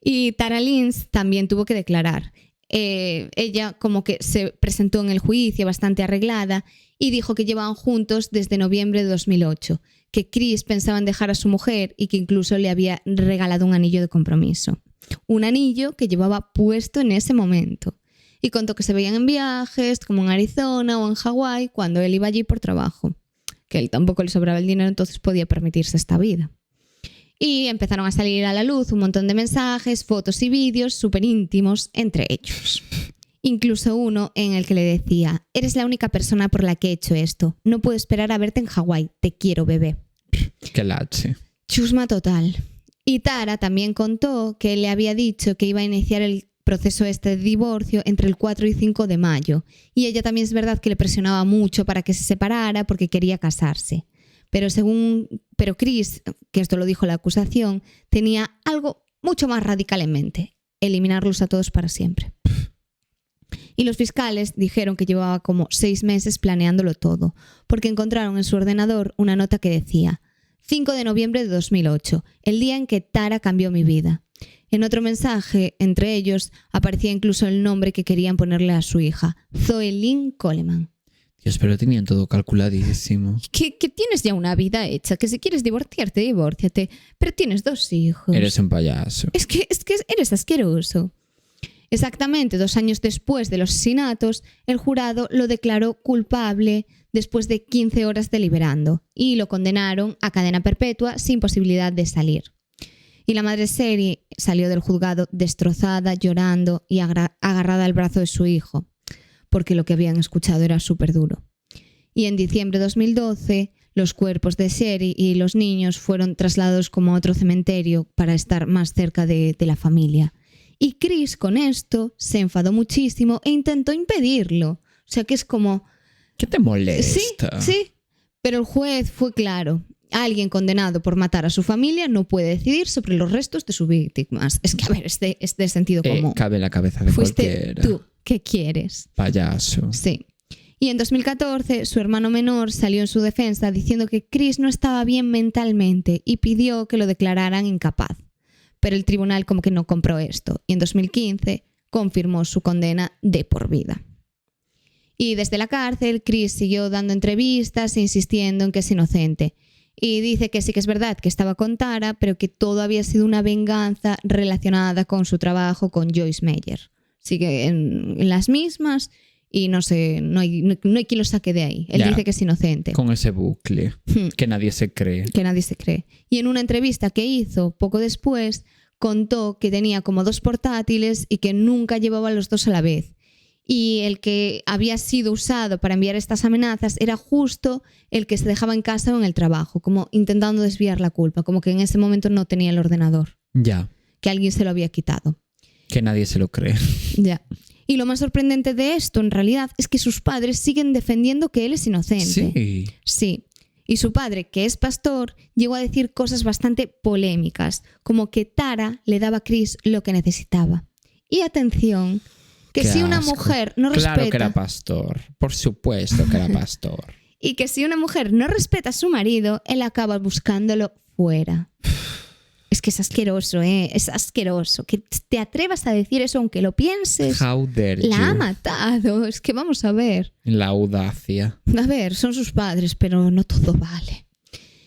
Y Tara Lynch también tuvo que declarar. Ella como que se presentó en el juicio bastante arreglada y dijo que llevaban juntos desde noviembre de 2008, que Chris pensaba en dejar a su mujer y que incluso le había regalado un anillo de compromiso. Un anillo que llevaba puesto en ese momento. Y contó que se veían en viajes, como en Arizona o en Hawái, cuando él iba allí por trabajo. Que él tampoco le sobraba el dinero, entonces podía permitirse esta vida. Y empezaron a salir a la luz un montón de mensajes, fotos y vídeos súper íntimos entre ellos. Incluso uno en el que le decía: eres la única persona por la que he hecho esto. No puedo esperar a verte en Hawái. Te quiero, bebé.
Qué lache.
Chusma total. Y Tara también contó que le había dicho que iba a iniciar el proceso de divorcio entre el 4 y 5 de mayo. Y ella también es verdad que le presionaba mucho para que se separara porque quería casarse. Pero Chris, que esto lo dijo la acusación, tenía algo mucho más radical en mente: eliminarlos a todos para siempre. Y los fiscales dijeron que llevaba como 6 meses planeándolo todo, porque encontraron en su ordenador una nota que decía: 5 de noviembre de 2008, el día en que Tara cambió mi vida. En otro mensaje, entre ellos, aparecía incluso el nombre que querían ponerle a su hija: Zoe Lynn Coleman.
Dios, pero tenían todo calculadísimo.
Que tienes ya una vida hecha, que si quieres divorciarte, divórciate, pero tienes 2 hijos.
Eres un payaso.
Es que eres asqueroso. Exactamente 2 años después de los asesinatos, el jurado lo declaró culpable después de 15 horas deliberando y lo condenaron a cadena perpetua sin posibilidad de salir. Y la madre Sherry salió del juzgado destrozada, llorando y agarrada al brazo de su hijo, porque lo que habían escuchado era súper duro. Y en diciembre de 2012, los cuerpos de Sherry y los niños fueron trasladados como a otro cementerio para estar más cerca de la familia. Y Chris con esto se enfadó muchísimo e intentó impedirlo. O sea que es como...
¿Qué te molesta?
Sí, pero el juez fue claro. Alguien condenado por matar a su familia no puede decidir sobre los restos de sus víctimas. Es que, a ver, es de sentido común.
Cabe en la cabeza de
Fuiste
cualquiera.
tú, ¿qué quieres?
Payaso.
Sí. Y en 2014, su hermano menor salió en su defensa diciendo que Chris no estaba bien mentalmente y pidió que lo declararan incapaz. Pero el tribunal como que no compró esto y en 2015 confirmó su condena de por vida. Y desde la cárcel, Chris siguió dando entrevistas e insistiendo en que es inocente. Y dice que sí que es verdad que estaba con Tara, pero que todo había sido una venganza relacionada con su trabajo con Joyce Meyer. Sigue en las mismas y no hay quien lo saque de ahí. Él dice que es inocente.
Con ese bucle que nadie se cree.
Que nadie se cree. Y en una entrevista que hizo poco después, contó que tenía como 2 portátiles y que nunca llevaba los 2 a la vez. Y el que había sido usado para enviar estas amenazas era justo el que se dejaba en casa o en el trabajo, como intentando desviar la culpa, como que en ese momento no tenía el ordenador.
Ya.
Que alguien se lo había quitado.
Que nadie se lo cree.
Ya. Y lo más sorprendente de esto, en realidad, es que sus padres siguen defendiendo que él es inocente.
Sí.
Sí. Y su padre, que es pastor, llegó a decir cosas bastante polémicas, como que Tara le daba a Chris lo que necesitaba. Y atención, que
Qué
si una
asco.
mujer no respeta...
Claro que era pastor. Por supuesto que era pastor.
Y que si una mujer no respeta a su marido, él acaba buscándolo fuera. Es que es asqueroso, ¿eh? Es asqueroso. Que te atrevas a decir eso aunque lo pienses.
How dare
La
you.
ha matado. Es que vamos a ver.
La audacia.
A ver, son sus padres, pero no todo vale.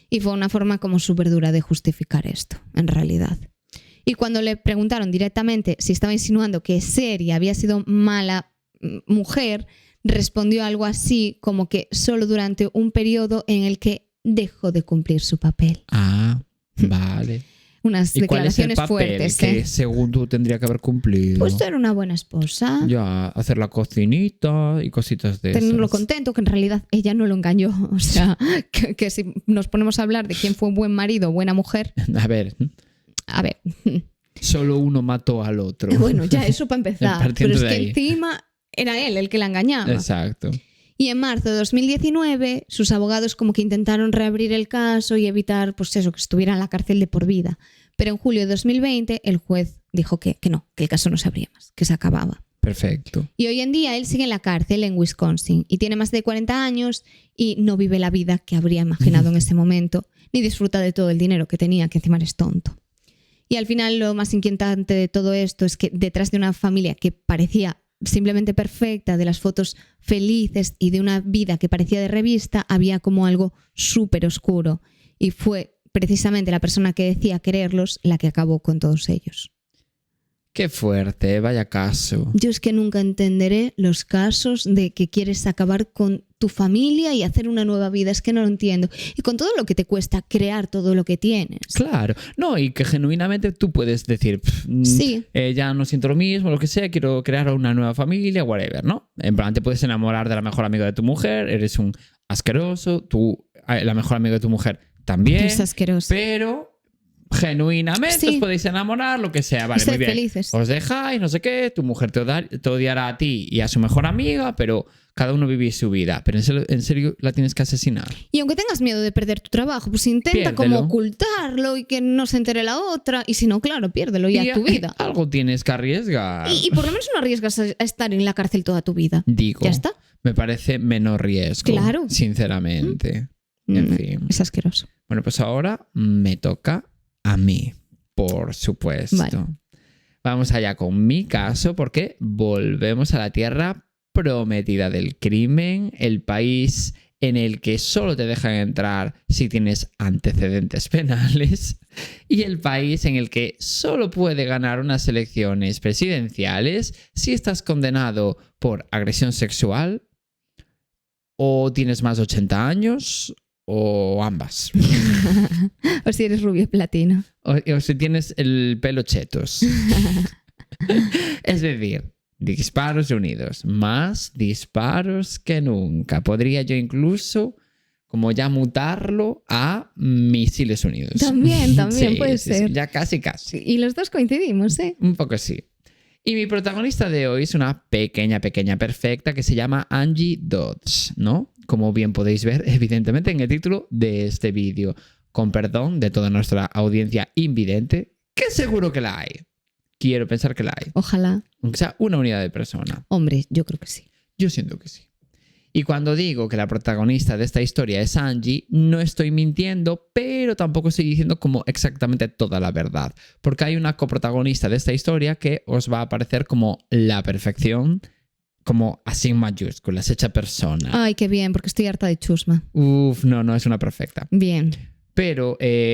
Y fue una forma como súper dura de justificar esto, en realidad. Y cuando le preguntaron directamente si estaba insinuando que Sherry había sido mala mujer, respondió algo así como que solo durante un periodo en el que dejó de cumplir su papel.
Ah, vale.
Unas
¿Y cuál es el
declaraciones
papel
fuertes,
que
¿eh?
según tú tendría que haber cumplido?
Pues tú eres una buena esposa.
Ya, hacer la cocinita y cositas de esas.
Tenerlo contento, que en realidad ella no lo engañó. O sea, que si nos ponemos a hablar de quién fue un buen marido o buena mujer...
A ver, solo uno mató al otro.
Bueno, ya eso para empezar.
Partiendo
Pero es
de
que
ahí.
encima era él el que la engañaba.
Exacto.
Y en marzo de 2019, sus abogados como que intentaron reabrir el caso y evitar, pues eso, que estuviera en la cárcel de por vida. Pero en julio de 2020, el juez dijo que no, que el caso no se abría más, que se acababa.
Perfecto.
Y hoy en día él sigue en la cárcel en Wisconsin y tiene más de 40 años y no vive la vida que habría imaginado en ese momento, ni disfruta de todo el dinero que tenía, que encima es tonto. Y al final lo más inquietante de todo esto es que detrás de una familia que parecía simplemente perfecta, de las fotos felices y de una vida que parecía de revista, había como algo súper oscuro. Y fue precisamente la persona que decía quererlos la que acabó con todos ellos.
Qué fuerte, vaya caso.
Yo es que nunca entenderé los casos de que quieres acabar con tu familia y hacer una nueva vida. Es que no lo entiendo. Y con todo lo que te cuesta crear todo lo que tienes.
Claro, no, y que genuinamente tú puedes decir,
Sí.
Ya no siento lo mismo, lo que sea, quiero crear una nueva familia, whatever, ¿no? En plan, te puedes enamorar de la mejor amiga de tu mujer, eres un asqueroso, la mejor amiga de tu mujer también,
Es asqueroso.
pero genuinamente
Sí.
os podéis enamorar, lo que sea, vale,
Ser
muy bien.
felices.
Os dejáis, no sé qué, tu mujer te odiará a ti y a su mejor amiga, pero cada uno vivís su vida. Pero en serio la tienes que asesinar.
Y aunque tengas miedo de perder tu trabajo, pues intenta como
Piérdelo.
ocultarlo y que no se entere la otra. Y si no, claro, piérdelo y haz tu vida.
Algo tienes que arriesgar.
Y por lo menos no arriesgas a estar en la cárcel toda tu vida.
Digo,
Ya está.
me parece menor riesgo.
Claro.
Sinceramente. En fin.
Es asqueroso.
Bueno, pues ahora me toca a mí, por supuesto.
Vale.
Vamos allá con mi caso, porque volvemos a la tierra prometida del crimen, el país en el que solo te dejan entrar si tienes antecedentes penales y el país en el que solo puede ganar unas elecciones presidenciales si estás condenado por agresión sexual o tienes más de 80 años o ambas.
O si eres rubio platino.
O si tienes el pelo chetos. Es decir, disparos unidos. Más disparos que nunca. Podría yo incluso como ya mutarlo a misiles unidos.
También
Sí,
puede
sí,
ser.
sí, ya casi, casi.
Y los dos coincidimos, ¿eh?
Un poco sí. Y mi protagonista de hoy es una pequeña perfecta que se llama Angie Dodds, ¿no? Como bien podéis ver, evidentemente, en el título de este vídeo. Con perdón de toda nuestra audiencia invidente, que seguro que la hay. Quiero pensar que la hay.
Ojalá.
Aunque sea una unidad de persona.
Hombre, yo creo que sí.
Yo siento que sí. Y cuando digo que la protagonista de esta historia es Angie, no estoy mintiendo, pero tampoco estoy diciendo como exactamente toda la verdad. Porque hay una coprotagonista de esta historia que os va a parecer como la perfección, como así en mayúsculas, hecha persona.
Ay, qué bien, porque estoy harta de chusma.
Uf, no es una perfecta.
Bien.
Pero,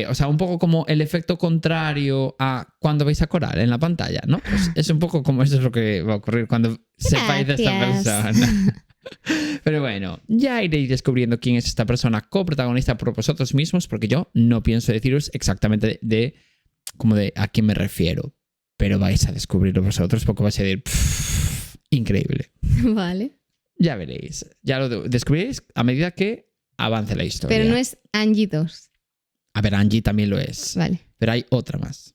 o sea, un poco como el efecto contrario a cuando veis a Coral en la pantalla, ¿no? Pues es un poco como eso es lo que va a ocurrir cuando sepáis de esta persona. Pero bueno, ya iréis descubriendo quién es esta persona coprotagonista por vosotros mismos, porque yo no pienso deciros exactamente de a quién me refiero. Pero vais a descubrirlo vosotros porque vais a decir, increíble.
Vale.
Ya veréis. Ya lo descubriréis a medida que avance la historia.
Pero no es Angie 2.
A ver, Angie también lo es.
Vale.
Pero hay otra más.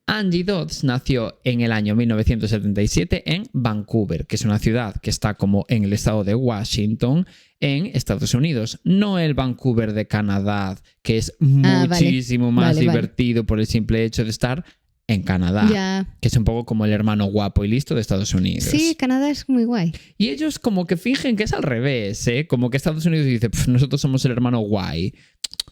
Angie Dodds nació en el año 1977 en Vancouver, que es una ciudad que está como en el estado de Washington, en Estados Unidos. No el Vancouver de Canadá, que es muchísimo más divertido por el simple hecho de estar en Canadá.
Ya.
Que es un poco como el hermano guapo y listo de Estados Unidos.
Sí, Canadá es muy guay.
Y ellos como que fingen que es al revés, ¿eh? Como que Estados Unidos dice, nosotros somos el hermano guay.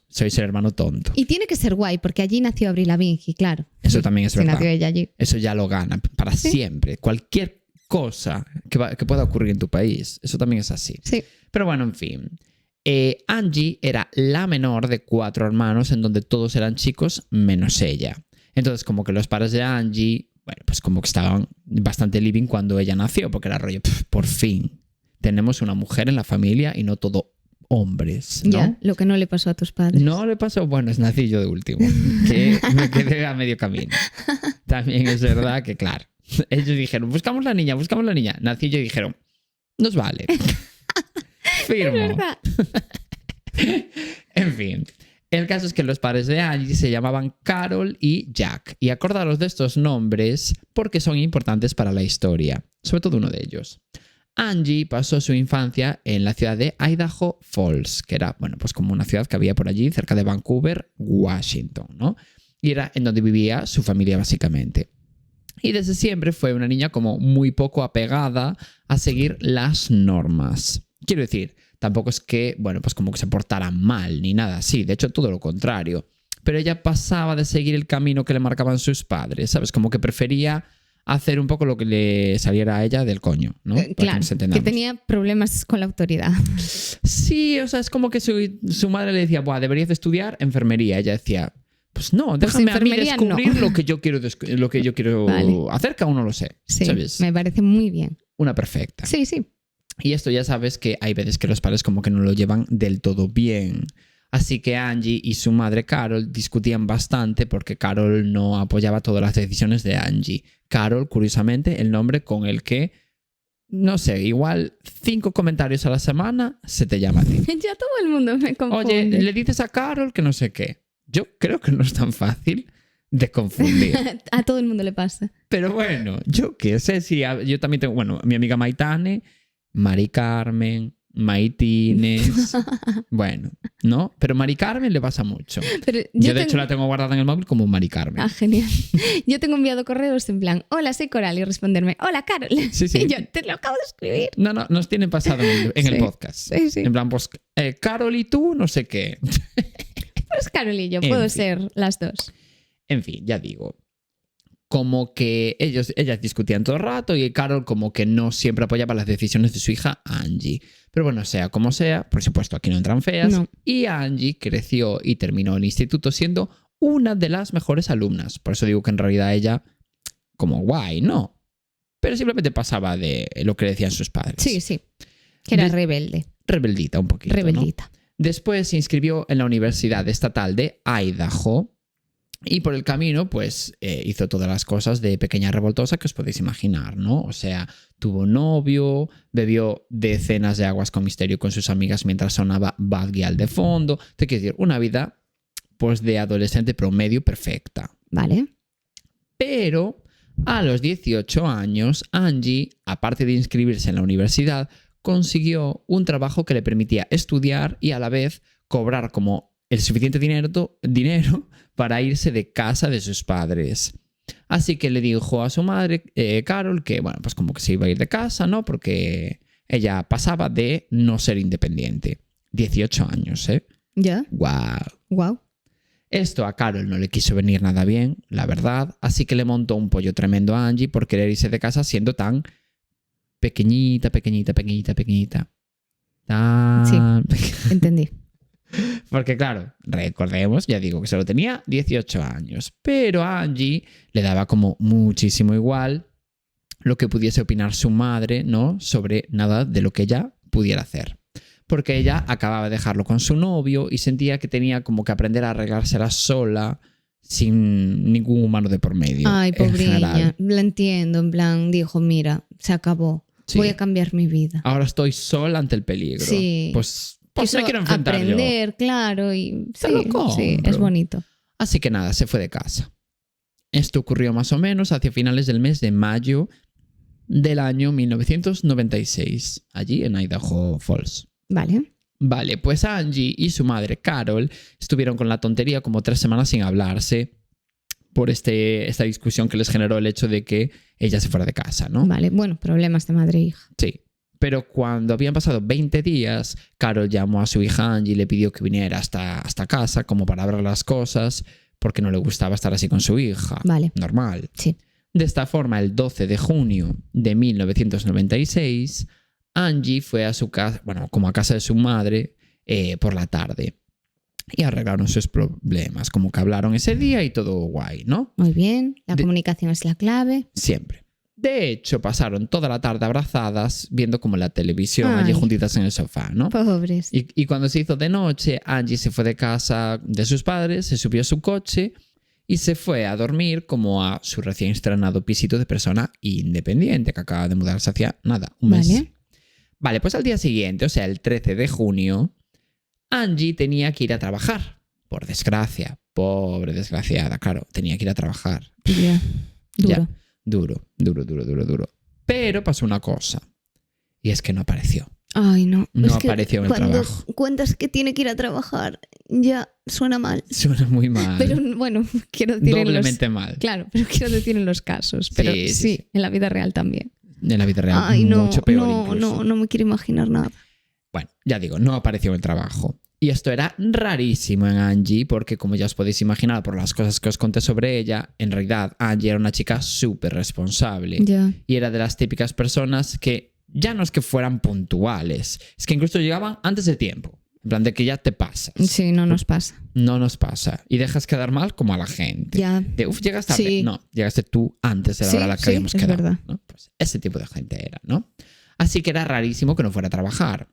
Sois el hermano tonto.
Y tiene que ser guay, porque allí nació Avril Lavigne, y claro.
Eso también es verdad.
Nació ella allí.
Eso ya lo gana para siempre. Cualquier cosa que pueda ocurrir en tu país, eso también es así.
Sí.
Pero bueno, en fin. Angie era la menor de 4 hermanos en donde todos eran chicos menos ella. Entonces como que los padres de Angie, bueno, pues como que estaban bastante living cuando ella nació, porque era rollo, por fin, tenemos una mujer en la familia y no todo hombres, ¿no?
Ya, lo que no le pasó a tus padres.
No le pasó, bueno, es nací yo de último, que me quedé a medio camino. También es verdad que, claro, ellos dijeron, buscamos la niña. Nací yo y dijeron, nos vale. Firmo.
Es verdad.
En fin, el caso es que los padres de Angie se llamaban Carol y Jack. Y acordaros de estos nombres porque son importantes para la historia, sobre todo uno de ellos. Angie pasó su infancia en la ciudad de Idaho Falls, que era, bueno, pues como una ciudad que había por allí, cerca de Vancouver, Washington, ¿no? Y era en donde vivía su familia básicamente. Y desde siempre fue una niña como muy poco apegada a seguir las normas. Quiero decir, tampoco es que, bueno, pues como que se portara mal ni nada así, de hecho todo lo contrario. Pero ella pasaba de seguir el camino que le marcaban sus padres, ¿sabes? Como que prefería hacer un poco lo que le saliera a ella del coño, ¿no?
Claro, que tenía problemas con la autoridad.
Sí, o sea, es como que su madre le decía, buah, deberías de estudiar enfermería. Ella decía, Pues no,
Pues
déjame a mí
enfermería,
descubrir
no.
lo que yo quiero
Vale.
hacer, que aún no lo sé.
Sí,
¿Sabes?
me parece muy bien.
Una perfecta.
Sí, sí.
Y esto ya sabes que hay veces que los padres como que no lo llevan del todo bien. Así que Angie y su madre Carol discutían bastante porque Carol no apoyaba todas las decisiones de Angie. Carol, curiosamente, el nombre con el que, no sé, igual 5 comentarios a la semana se te llama a ti.
Ya todo el mundo me confunde.
Oye, le dices a Carol que no sé qué. Yo creo que no es tan fácil de confundir.
A todo el mundo le pasa.
Pero bueno, yo qué sé si yo también tengo, bueno, mi amiga Maitane, Mari Carmen, Maitines, bueno, ¿no? Pero Mari Carmen le pasa mucho.
Pero
Yo de hecho la tengo guardada en el móvil como Mari Carmen.
Ah, genial. Yo tengo enviado correos en plan, hola, soy Coral, y responderme, hola, Carol.
Sí, sí.
Y yo, te lo acabo de escribir.
No, nos tiene pasado en el
Sí.
podcast.
Sí, sí.
En plan, pues, Carol y tú, no sé qué.
Pues Carol y yo,
En
puedo
fin.
ser las dos.
En fin, ya digo. Como que ellas discutían todo el rato y Carol como que no siempre apoyaba las decisiones de su hija Angie. Pero bueno, sea como sea, por supuesto aquí no entran feas.
No.
Y Angie creció y terminó el instituto siendo una de las mejores alumnas. Por eso digo que en realidad ella, como guay, no. Pero simplemente pasaba de lo que le decían sus padres.
Sí, sí. Que era
De-
rebelde.
Rebeldita un poquito, ¿no?
Rebeldita.
Después se inscribió en la Universidad Estatal de Idaho y por el camino pues hizo todas las cosas de pequeña revoltosa que os podéis imaginar, ¿no? O sea, tuvo novio, bebió decenas de aguas con misterio con sus amigas mientras sonaba Bad Gyal de fondo. Te quiero decir, una vida pues de adolescente promedio perfecta.
Vale.
Pero a los 18 años, Angie, aparte de inscribirse en la universidad, consiguió un trabajo que le permitía estudiar y a la vez cobrar como el suficiente dinero para irse de casa de sus padres. Así que le dijo a su madre, Carol, que bueno, pues como que se iba a ir de casa, ¿no? Porque ella pasaba de no ser independiente. 18 años, ¿eh?
¿Ya?
¡Guau!
Wow.
Esto a Carol no le quiso venir nada bien, la verdad, así que le montó un pollo tremendo a Angie por querer irse de casa siendo tan pequeñita. Tan
Entendí.
Porque claro, recordemos, ya digo que solo tenía 18 años, pero a Angie le daba como muchísimo igual lo que pudiese opinar su madre, ¿no? Sobre nada de lo que ella pudiera hacer. Porque ella acababa de dejarlo con su novio y sentía que tenía como que aprender a arreglársela sola sin ningún humano de por medio.
Ay,
en
pobriña.
general.
La entiendo. En plan, dijo, mira, se acabó.
Sí.
Voy a cambiar mi vida.
Ahora estoy sola ante el peligro.
Sí.
Pues
Quiso
me quiero enfrentar yo.
aprender, claro. Y
Te lo
sí,
compro.
sí, es bonito.
Así que nada, se fue de casa. Esto ocurrió más o menos hacia finales del mes de mayo del año 1996, allí en Idaho Falls.
Vale.
Vale, pues Angie y su madre Carol estuvieron con la tontería como 3 semanas sin hablarse por esta discusión que les generó el hecho de que ella se fuera de casa, ¿no?
Vale. Bueno, problemas de madre e hija.
Sí. Pero cuando habían pasado 20 días, Carol llamó a su hija Angie y le pidió que viniera hasta casa como para hablar las cosas porque no le gustaba estar así con su hija.
Vale.
Normal.
Sí.
De esta forma, el 12 de junio de 1996, Angie fue a su casa, bueno, como a casa de su madre, por la tarde. Y arreglaron sus problemas, como que hablaron ese día y todo guay, ¿no?
Muy bien. La comunicación es la clave.
Siempre. De hecho, pasaron toda la tarde abrazadas, viendo como la televisión,
Ay.
allí juntitas en el sofá, ¿no?
Pobres.
Y cuando se hizo de noche, Angie se fue de casa de sus padres, se subió a su coche y se fue a dormir como a su recién estrenado pisito de persona independiente, que acaba de mudarse hacía nada, un mes.
Vale.
Vale, pues al día siguiente, o sea, el 13 de junio, Angie tenía que ir a trabajar. Por desgracia. Pobre desgraciada, claro, tenía que ir a trabajar.
Ya. Duro.
Ya. Duro. Pero pasó una cosa. Y es que no apareció.
Ay, no.
No
Es que
apareció en el
cuando
trabajo.
cuentas que tiene que ir a trabajar, ya suena mal.
Suena muy mal.
Pero bueno, quiero decir
Doblemente mal.
Claro, pero quiero decir en los casos. Pero
Sí,
sí,
sí, sí.
en la vida real también.
En la vida real,
Ay, no,
mucho peor incluso.
no me quiero imaginar nada.
Bueno, ya digo, no apareció en el trabajo. Y esto era rarísimo en Angie, porque como ya os podéis imaginar por las cosas que os conté sobre ella, en realidad Angie era una chica súper responsable.
Ya.
Y era de las típicas personas que ya no es que fueran puntuales, es que incluso llegaban antes de tiempo. En En plan de que ya te pasa.
Sí, no nos pasa.
No nos pasa. Y dejas quedar mal como a la gente.
Ya.
De, llegas tarde.
Sí.
No, llegaste tú antes de la hora a la que habíamos
es
quedado.
verdad.
¿No? Pues ese tipo de gente era, ¿no? Así que era rarísimo que no fuera a trabajar.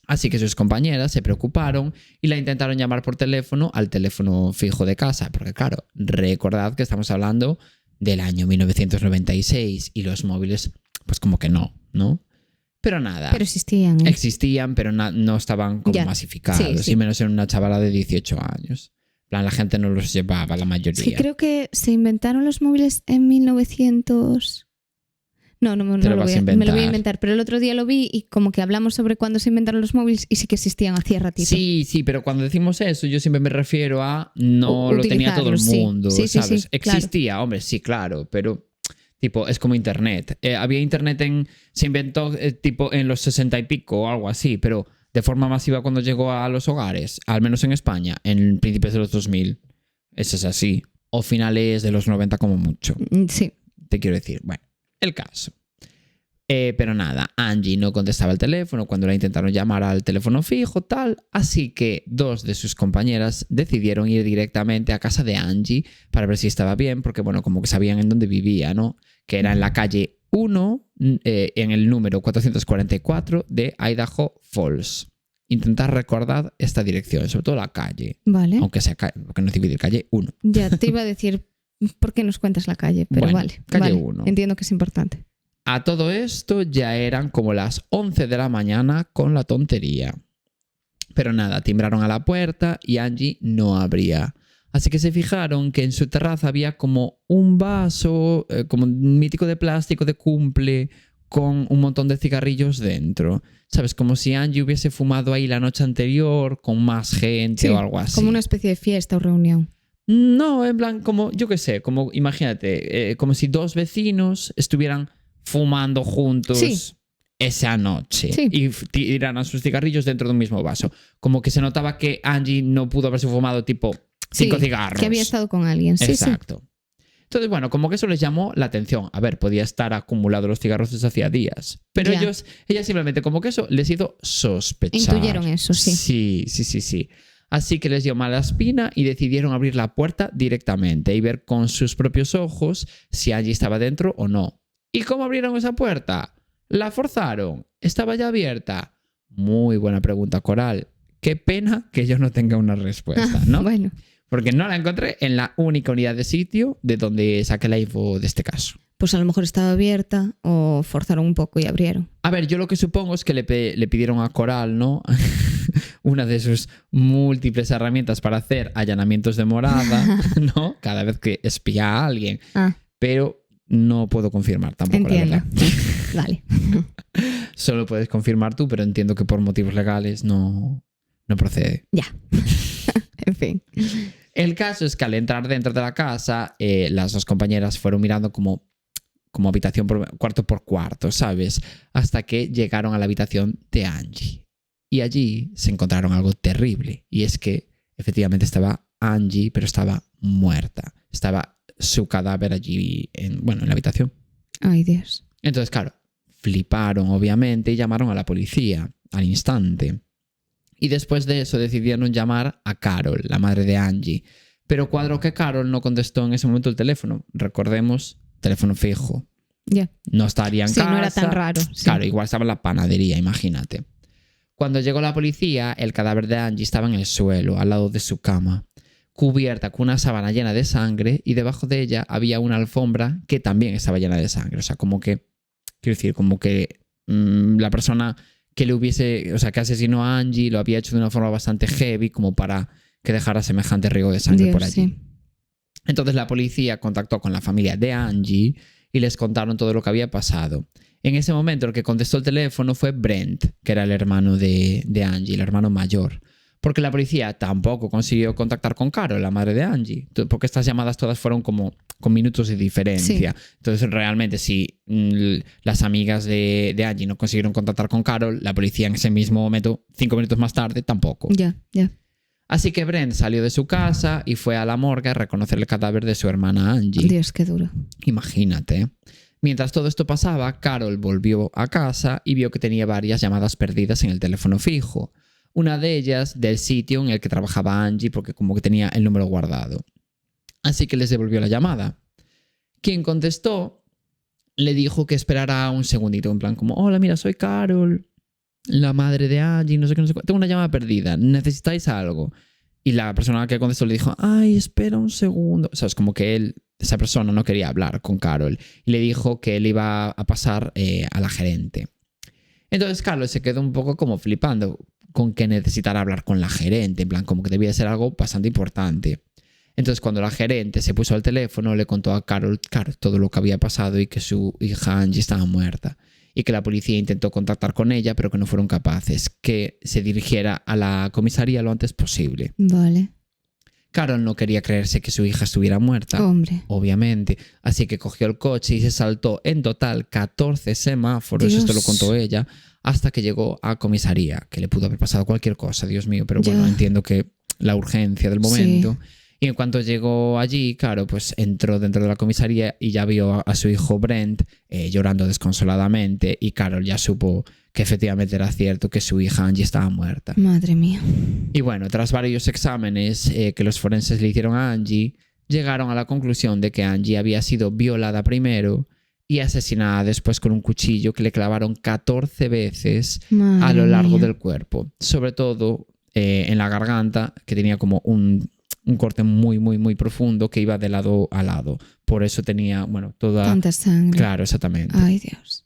Así que sus compañeras se preocuparon y la intentaron llamar por teléfono al teléfono fijo de casa. Porque claro, recordad que estamos hablando del año 1996 y los móviles, pues como que no, ¿no? Pero nada.
Pero existían. ¿eh?
Existían, pero no estaban como
Ya.
masificados.
Sí.
Y menos en una chavala de 18 años. En plan, la gente no los llevaba, la mayoría.
Sí, creo que se inventaron los móviles en 1900... No,
Te lo
me
vas a
lo voy a
inventar.
inventar. Pero el otro día lo vi y como que hablamos sobre cuándo se inventaron los móviles y sí que existían hacía ratito.
Sí, pero cuando decimos eso, yo siempre me refiero a no lo tenía todo el
Utilizarlos, sí.
mundo,
Sí,
¿sabes?
sí, claro.
Existía, hombre, sí, claro, pero tipo, es como internet. Había internet se inventó tipo en los 60 y pico o algo así, pero de forma masiva cuando llegó a los hogares, al menos en España, en principios de los 2000. Eso es así. O finales de los 90 como mucho.
Sí.
Te quiero decir, bueno, el caso. Pero nada, Angie no contestaba el teléfono cuando la intentaron llamar al teléfono fijo, tal. Así que dos de sus compañeras decidieron ir directamente a casa de Angie para ver si estaba bien, porque bueno, como que sabían en dónde vivía, ¿no? Que era en la calle 1, en el número 444 de Idaho Falls. Intentar recordar esta dirección, sobre todo la calle.
Vale.
Aunque sea porque no dividir calle 1.
Ya te iba a decir por qué nos cuentas la calle, pero
Bueno,
vale.
calle
vale.
1.
Entiendo que es importante.
A todo esto ya eran como las 11 de la mañana con la tontería. Pero nada, timbraron a la puerta y Angie no abría. Así que se fijaron que en su terraza había como un vaso, como un mítico de plástico de cumple, con un montón de cigarrillos dentro. ¿Sabes? Como si Angie hubiese fumado ahí la noche anterior con más gente
Sí,
o algo así.
como una especie de fiesta o reunión.
No, en plan, como, yo qué sé, como, imagínate, como si dos vecinos estuvieran fumando juntos
Sí.
esa noche
Sí.
y tiraran sus cigarrillos dentro de un mismo vaso. Como que se notaba que Angie no pudo haberse fumado tipo 5
Sí,
cigarros.
que había estado con alguien. Sí,
Exacto. Entonces, bueno, como que eso les llamó la atención. A ver, podía estar acumulados los cigarros desde hacía días. Pero
Ya.
ellas simplemente como que eso les hizo sospechar.
Intuyeron eso, sí.
Sí. Así que les dio mala espina y decidieron abrir la puerta directamente y ver con sus propios ojos si Angie estaba dentro o no. ¿Y cómo abrieron esa puerta? ¿La forzaron? ¿Estaba ya abierta? Muy buena pregunta, Coral. Qué pena que yo no tenga una respuesta, ¿no?
Bueno,
Porque no la encontré en la única unidad de sitio de donde saqué la info de este caso.
pues a lo mejor estaba abierta o forzaron un poco y abrieron.
A ver, yo lo que supongo es que le pidieron a Coral, ¿no? Una de sus múltiples herramientas para hacer allanamientos de morada, ¿no? Cada vez que espía a alguien.
Ah,
Pero no puedo confirmar tampoco,
entiendo.
la verdad.
Vale.
Solo puedes confirmar tú, pero entiendo que por motivos legales no procede.
Ya. En fin.
El caso es que al entrar dentro de la casa, las dos compañeras fueron mirando como habitación cuarto por cuarto, ¿sabes? Hasta que llegaron a la habitación de Angie. Y allí se encontraron algo terrible. Y es que efectivamente estaba Angie, pero estaba muerta. Estaba su cadáver allí en la habitación.
Ay, Dios.
Entonces, claro, fliparon obviamente y llamaron a la policía al instante. Y después de eso decidieron llamar a Carol, la madre de Angie. Pero cuadró que Carol no contestó en ese momento el teléfono. Recordemos, teléfono fijo.
Ya.
No estaría en casa.
Sí, no era tan raro. Sí.
Claro, igual estaba en la panadería, imagínate. Cuando llegó la policía, el cadáver de Angie estaba en el suelo, al lado de su cama, cubierta con una sábana llena de sangre y debajo de ella había una alfombra que también estaba llena de sangre. O sea, como que, quiero decir, como que la persona que asesinó a Angie lo había hecho de una forma bastante heavy como para que dejara semejante riego de sangre
Dios,
por allí.
sí.
Entonces la policía contactó con la familia de Angie y les contaron todo lo que había pasado. En ese momento el que contestó el teléfono fue Brent, que era el hermano de Angie, el hermano mayor. Porque la policía tampoco consiguió contactar con Carol, la madre de Angie. Porque estas llamadas todas fueron como con minutos de diferencia.
Sí.
Entonces realmente si las amigas de Angie no consiguieron contactar con Carol, la policía en ese mismo momento, 5 minutos más tarde, tampoco.
Ya.
Así que Brent salió de su casa y fue a la morgue a reconocer el cadáver de su hermana Angie.
Dios, qué duro.
Imagínate. Mientras todo esto pasaba, Carol volvió a casa y vio que tenía varias llamadas perdidas en el teléfono fijo. una de ellas del sitio en el que trabajaba Angie, porque como que tenía el número guardado. Así que les devolvió la llamada. Quien contestó le dijo que esperara un segundito, en plan como, hola, mira, soy Carol, la madre de Angie, no sé qué, no sé qué. Tengo una llamada perdida, ¿necesitáis algo? Y la persona que contestó le dijo, ay, espera un segundo. O sea, es como que esa persona no quería hablar con Carol y le dijo que él iba a pasar a la gerente. Entonces Carol se quedó un poco como flipando con que necesitara hablar con la gerente, en plan como que debía ser algo bastante importante. Entonces cuando la gerente se puso al teléfono le contó a Carol todo lo que había pasado y que su hija Angie estaba muerta y que la policía intentó contactar con ella pero que no fueron capaces, que se dirigiera a la comisaría lo antes posible.
Vale.
Carol no quería creerse que su hija estuviera muerta,
Hombre.
obviamente, así que cogió el coche y se saltó en total 14 semáforos,
Dios.
esto lo contó ella, hasta que llegó a comisaría, que le pudo haber pasado cualquier cosa, Dios mío, pero bueno,
Ya.
entiendo que la urgencia del momento.
Sí.
Y en cuanto llegó allí, claro, pues entró dentro de la comisaría y ya vio a su hijo Brent llorando desconsoladamente y Carol ya supo que efectivamente era cierto que su hija Angie estaba muerta.
Madre mía.
Y bueno, tras varios exámenes que los forenses le hicieron a Angie, llegaron a la conclusión de que Angie había sido violada primero y asesinada después con un cuchillo que le clavaron 14 veces
Madre
a lo largo
mía.
del cuerpo. Sobre todo en la garganta, que tenía como un corte muy, muy, muy profundo que iba de lado a lado. Por eso tenía, bueno, toda...
Tanta sangre.
Claro, exactamente.
Ay, Dios.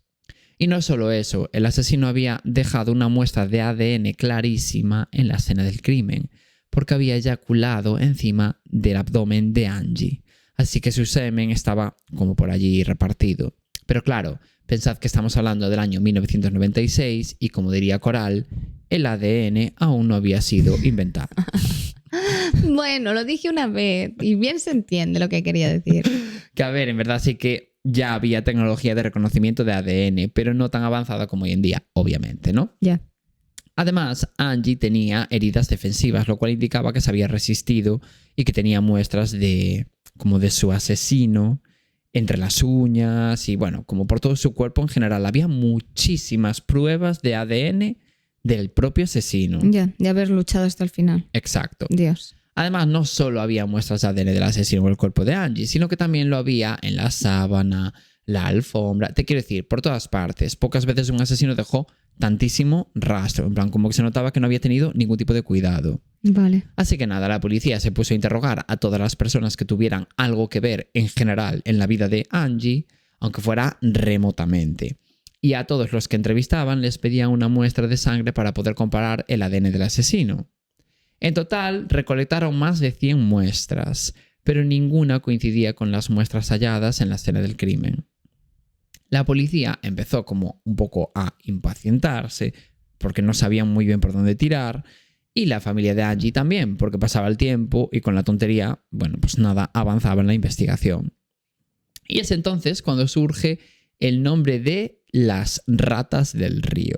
Y no solo eso, el asesino había dejado una muestra de ADN clarísima en la escena del crimen, porque había eyaculado encima del abdomen de Angie. Así que su semen estaba como por allí repartido. Pero claro, pensad que estamos hablando del año 1996 y como diría Coral, el ADN aún no había sido inventado.
Bueno, lo dije una vez y bien se entiende lo que quería decir.
Que a ver, en verdad sí que ya había tecnología de reconocimiento de ADN, pero no tan avanzada como hoy en día, obviamente, ¿no?
Ya.
Además, Angie tenía heridas defensivas, lo cual indicaba que se había resistido y que tenía muestras de su asesino entre las uñas y bueno, como por todo su cuerpo en general. Había muchísimas pruebas de ADN del propio asesino.
Ya, de haber luchado hasta el final.
Exacto.
Dios.
Además, no solo había muestras de ADN del asesino en el cuerpo de Angie, sino que también lo había en la sábana, la alfombra. Te quiero decir, por todas partes. Pocas veces un asesino dejó tantísimo rastro, en plan como que se notaba que no había tenido ningún tipo de cuidado.
Vale.
Así que nada, la policía se puso a interrogar a todas las personas que tuvieran algo que ver en general en la vida de Angie, aunque fuera remotamente. Y a todos los que entrevistaban les pedían una muestra de sangre para poder comparar el ADN del asesino. En total, recolectaron más de 100 muestras, pero ninguna coincidía con las muestras halladas en la escena del crimen. La policía empezó como un poco a impacientarse, porque no sabían muy bien por dónde tirar, y la familia de Angie también, porque pasaba el tiempo y con la tontería, bueno, pues nada avanzaba en la investigación. Y es entonces cuando surge el nombre de las ratas del río.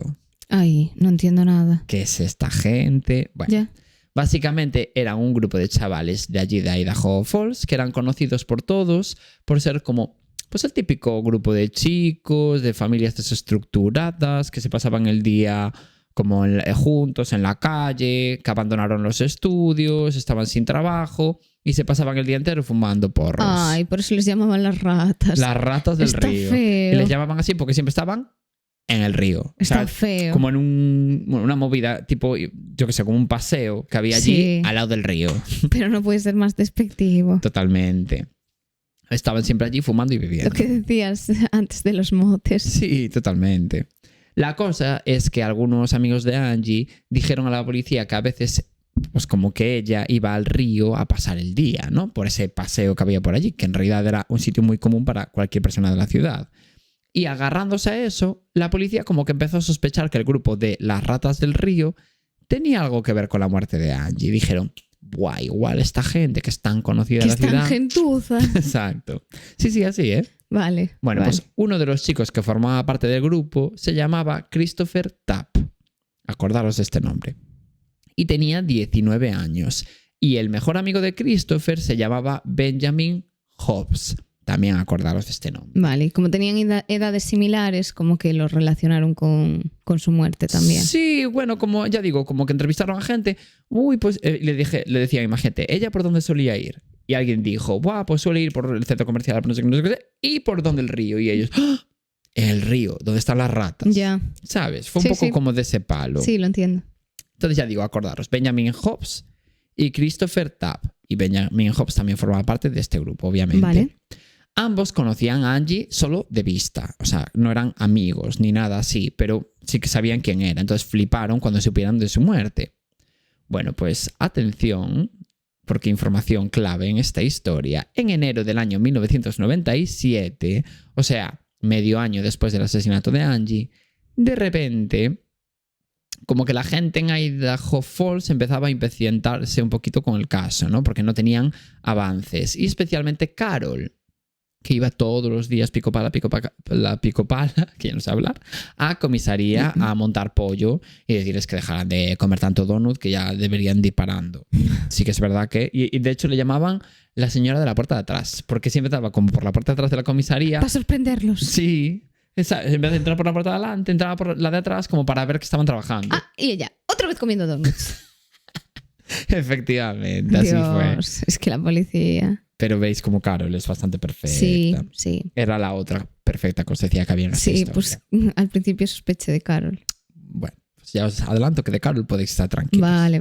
Ay, no entiendo nada.
¿Qué es esta gente? Bueno,
Ya.
básicamente eran un grupo de chavales de allí de Idaho Falls que eran conocidos por todos por ser como pues el típico grupo de chicos, de familias desestructuradas que se pasaban el día como juntos en la calle, que abandonaron los estudios, estaban sin trabajo y se pasaban el día entero fumando porros.
Ay, por eso les llamaban las ratas.
Las ratas del
Está
río.
feo.
Y les llamaban así porque siempre estaban en el río.
Está
O sea,
feo.
como en una movida, tipo, yo que sé, como un paseo que había allí
Sí.
al lado del río.
Pero no puede ser más despectivo.
Totalmente. Estaban siempre allí fumando y
Lo
bebiendo.
que decías antes de los motes.
Sí, totalmente. La cosa es que algunos amigos de Angie dijeron a la policía que a veces, pues como que ella iba al río a pasar el día, ¿no? Por ese paseo que había por allí, que en realidad era un sitio muy común para cualquier persona de la ciudad. Y agarrándose a eso, la policía como que empezó a sospechar que el grupo de las ratas del río tenía algo que ver con la muerte de Angie. Dijeron, buah, igual esta gente que es tan conocida
Que
en la
es tan
ciudad.
gentuza.
Exacto. Sí, así, ¿eh?
Vale.
Bueno,
vale.
pues uno de los chicos que formaba parte del grupo se llamaba Christopher Tapp. Acordaros de este nombre. Y tenía 19 años. Y el mejor amigo de Christopher se llamaba Benjamin Hobbs. también acordaros de este nombre.
Vale, y como tenían edades similares, como que los relacionaron con su muerte también.
Sí, bueno, como ya digo, como que entrevistaron a gente. Uy, pues le decía, imagínate, ¿ella por dónde solía ir? Y alguien dijo, buah, pues suele ir por el centro comercial, no sé qué, y por dónde el río. Y ellos, ¡ah! El río, donde están las ratas.
Ya.
¿Sabes? Fue un poco como de ese palo.
Sí, lo entiendo.
Entonces ya digo, acordaros, Benjamin Hobbs y Christopher Tapp. Y Benjamin Hobbs también formaba parte de este grupo, obviamente.
Vale.
Ambos conocían a Angie solo de vista, o sea, no eran amigos ni nada así, pero sí que sabían quién era, entonces fliparon cuando supieron de su muerte. Bueno, pues atención, porque información clave en esta historia. En enero del año 1997, o sea, medio año después del asesinato de Angie, de repente, como que la gente en Idaho Falls empezaba a impacientarse un poquito con el caso, ¿no? Porque no tenían avances, y especialmente Carol, que iba todos los días pico pala, que ya no sé hablar, a comisaría a montar pollo y decirles que dejaran de comer tanto donut, que ya deberían ir parando. Sí que es verdad que... Y de hecho le llamaban la señora de la puerta de atrás, porque siempre estaba como por la puerta de atrás de la comisaría.
Para sorprenderlos.
Sí. En vez de entrar por la puerta de adelante, entraba por la de atrás como para ver que estaban trabajando.
Ah, y ella, otra vez comiendo donuts.
Efectivamente, así fue.
Es que la policía...
Pero veis como Carol es bastante perfecta.
Sí, sí.
Era la otra perfecta consejería que había en esta historia.
Pues al principio sospeché de Carol.
Bueno, pues ya os adelanto que de Carol podéis estar tranquilos.
Vale.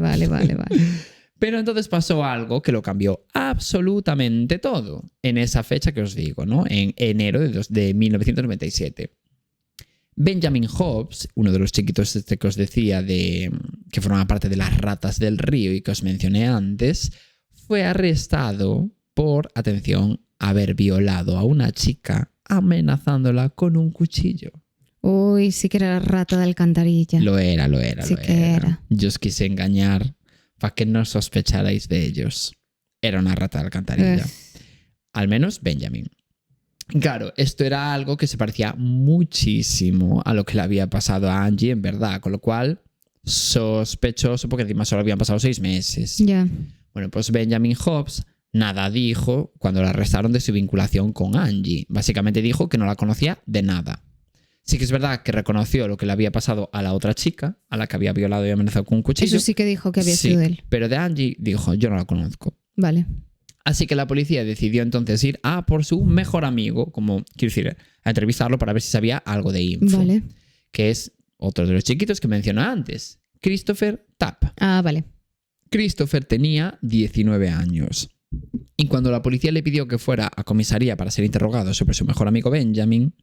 Pero entonces pasó algo que lo cambió absolutamente todo en esa fecha que os digo, ¿no? En enero de 1997. Benjamin Hobbs, uno de los chiquitos que os decía que formaba parte de las ratas del río y que os mencioné antes, fue arrestado por, atención, haber violado a una chica amenazándola con un cuchillo.
Uy, sí que era la rata de alcantarilla.
Lo era.
Sí que era.
Yo os quise engañar para que no sospecharais de ellos. Era una rata de alcantarilla. Al menos Benjamin. Claro, esto era algo que se parecía muchísimo a lo que le había pasado a Angie, en verdad. Con lo cual, sospechoso, porque encima solo habían pasado 6 meses.
Ya.
Bueno, pues Benjamin Hobbs nada dijo cuando la arrestaron de su vinculación con Angie. Básicamente dijo que no la conocía de nada. Sí que es verdad que reconoció lo que le había pasado a la otra chica, a la que había violado y amenazado con un cuchillo.
Eso sí que dijo que había sido él.
Pero de Angie dijo, yo no la conozco.
Vale.
Así que la policía decidió entonces ir a por su mejor amigo, como quiero decir, a entrevistarlo para ver si sabía algo de info.
Vale.
Que es otro de los chiquitos que mencioné antes, Christopher Tapp.
Ah, vale.
Christopher tenía 19 años. Y cuando la policía le pidió que fuera a comisaría para ser interrogado sobre su mejor amigo Benjamin,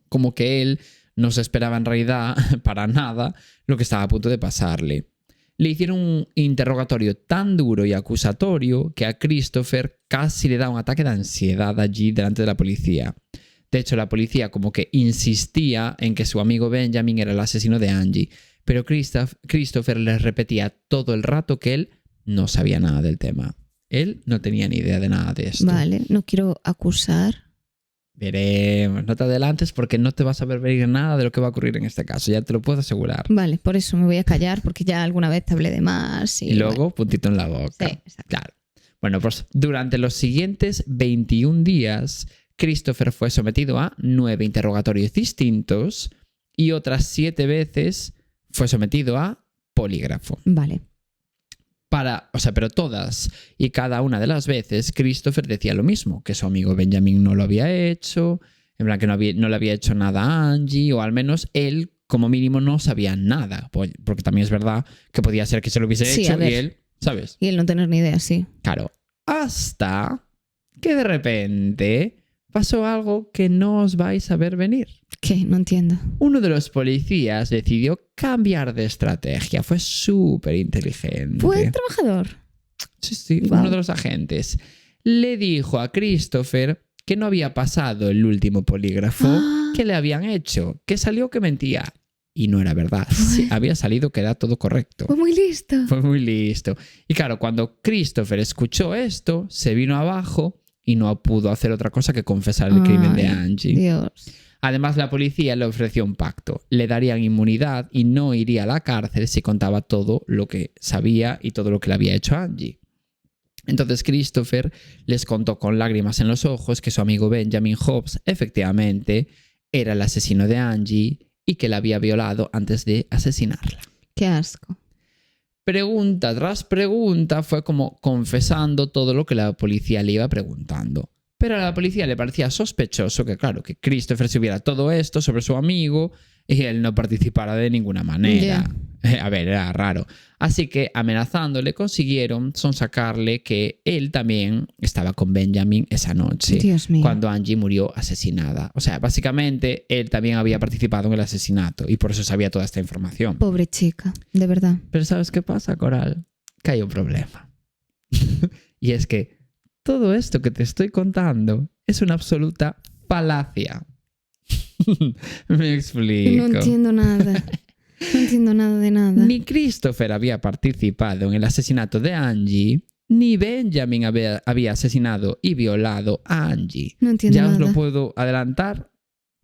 como que él no se esperaba en realidad para nada lo que estaba a punto de pasarle. Le hicieron un interrogatorio tan duro y acusatorio que a Christopher casi le da un ataque de ansiedad allí delante de la policía. De hecho, la policía como que insistía en que su amigo Benjamin era el asesino de Angie, pero Christopher les repetía todo el rato que él no sabía nada del tema. Él no tenía ni idea de nada de esto.
Vale, no quiero acusar.
Veremos, no te adelantes porque no te vas a ver venir nada de lo que va a ocurrir en este caso, ya te lo puedo asegurar.
Vale, por eso me voy a callar porque ya alguna vez te hablé de más.
Y luego, bueno, puntito en la boca.
Sí, exacto.
Claro. Bueno, pues durante los siguientes 21 días, Christopher fue sometido a 9 interrogatorios distintos y otras 7 veces fue sometido a polígrafo.
Vale.
Pero todas y cada una de las veces Christopher decía lo mismo, que su amigo Benjamin no lo había hecho, en plan que no le había hecho nada a Angie, o al menos él como mínimo no sabía nada, porque también es verdad que podía ser que se lo hubiese hecho y él, ¿sabes?
Y él no tener ni idea, sí.
Claro, hasta que de repente pasó algo que no os vais a ver venir.
¿Qué? No entiendo.
Uno de los policías decidió cambiar de estrategia. Fue súper inteligente.
¿Fue trabajador?
Sí, wow. Uno de los agentes. Le dijo a Christopher que no había pasado el último polígrafo que le habían hecho, que salió que mentía. Y no era verdad. Sí, había salido que era todo correcto.
Fue muy listo.
Fue muy listo. Y claro, cuando Christopher escuchó esto, se vino abajo y no pudo hacer otra cosa que confesar el crimen de Angie.
Dios.
Además, la policía le ofreció un pacto. Le darían inmunidad y no iría a la cárcel si contaba todo lo que sabía y todo lo que le había hecho a Angie. Entonces Christopher les contó con lágrimas en los ojos que su amigo Benjamin Hobbs efectivamente era el asesino de Angie y que la había violado antes de asesinarla.
Qué asco.
Pregunta tras pregunta fue como confesando todo lo que la policía le iba preguntando. Pero a la policía le parecía sospechoso que, claro, que Christopher supiera todo esto sobre su amigo y él no participara de ninguna manera. A ver, era raro. Así que, amenazándole, consiguieron sonsacarle que él también estaba con Benjamin esa noche.
Dios mío.
Cuando Angie murió asesinada. O sea, básicamente, él también había participado en el asesinato y por eso sabía toda esta información.
Pobre chica, de verdad.
Pero ¿sabes qué pasa, Coral? Que hay un problema. Y es que todo esto que te estoy contando es una absoluta falacia. Me explico.
No entiendo nada. No entiendo nada de nada.
Ni Christopher había participado en el asesinato de Angie, ni Benjamin había asesinado y violado a Angie.
No entiendo
Ya
nada.
os lo puedo adelantar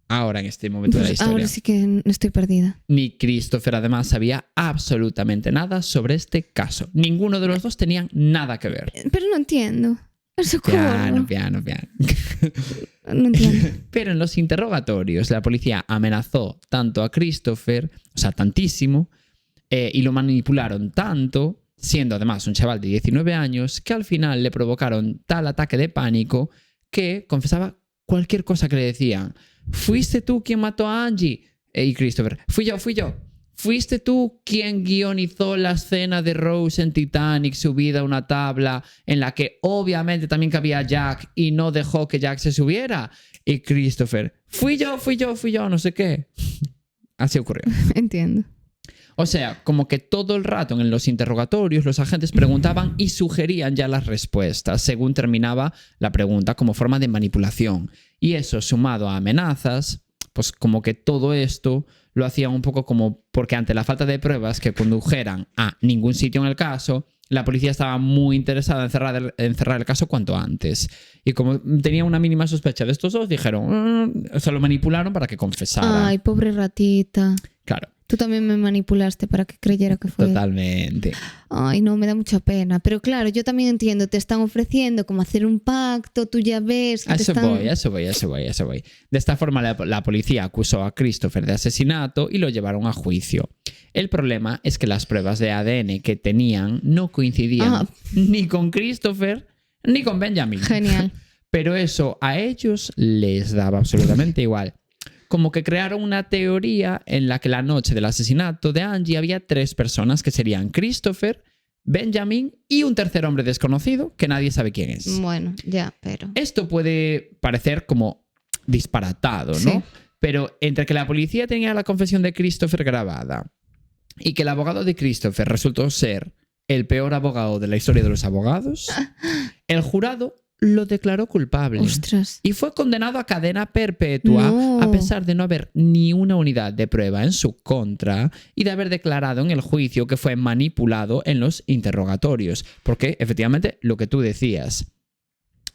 ahora en este momento de la historia.
Ahora sí que estoy perdida.
Ni Christopher además sabía absolutamente nada sobre este caso. Ninguno de los dos tenían nada que ver.
Pero no entiendo. ¡Socorro!
Piano.
No entiendo.
Pero en los interrogatorios la policía amenazó tanto a Christopher, o sea, tantísimo, y lo manipularon tanto, siendo además un chaval de 19 años, que al final le provocaron tal ataque de pánico que confesaba cualquier cosa que le decían. ¿Fuiste tú quien mató a Angie? Y Christopher, fui yo. ¿Fuiste tú quien guionizó la escena de Rose en Titanic subida a una tabla en la que obviamente también cabía Jack y no dejó que Jack se subiera? Y Christopher, fui yo, no sé qué. Así ocurrió.
Entiendo.
O sea, como que todo el rato en los interrogatorios los agentes preguntaban y sugerían ya las respuestas según terminaba la pregunta como forma de manipulación. Y eso sumado a amenazas, pues como que todo esto lo hacía un poco como porque ante la falta de pruebas que condujeran a ningún sitio en el caso, la policía estaba muy interesada en cerrar el caso cuanto antes. Y como tenía una mínima sospecha de estos dos, dijeron, se lo manipularon para que confesara.
Ay, pobre ratita.
Claro.
Tú también me manipulaste para que creyera que fue.
Totalmente.
Ay, no, me da mucha pena. Pero claro, yo también entiendo, te están ofreciendo como hacer un pacto, tú ya ves que
A
te
eso
están...
voy. De esta forma la policía acusó a Christopher de asesinato y lo llevaron a juicio. El problema es que las pruebas de ADN que tenían no coincidían ni con Christopher ni con Benjamin.
Genial.
Pero eso a ellos les daba absolutamente igual. Como que crearon una teoría en la que la noche del asesinato de Angie había 3 personas que serían Christopher, Benjamin y un tercer hombre desconocido que nadie sabe quién es.
Bueno, ya, pero...
Esto puede parecer como disparatado, ¿no?
Sí.
Pero entre que la policía tenía la confesión de Christopher grabada y que el abogado de Christopher resultó ser el peor abogado de la historia de los abogados, el jurado lo declaró culpable.
Ostras.
Y fue condenado a cadena perpetua a pesar de no haber ni una unidad de prueba en su contra y de haber declarado en el juicio que fue manipulado en los interrogatorios. Porque, efectivamente, lo que tú decías.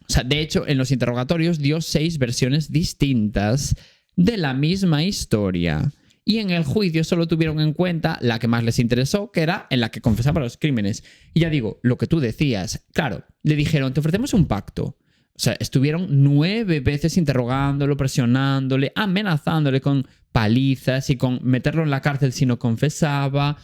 O sea, de hecho, en los interrogatorios dio 6 versiones distintas de la misma historia. Y en el juicio solo tuvieron en cuenta la que más les interesó, que era en la que confesaba los crímenes. Y ya digo, lo que tú decías, claro, le dijeron, te ofrecemos un pacto. O sea, estuvieron 9 veces interrogándolo, presionándole, amenazándole con palizas y con meterlo en la cárcel si no confesaba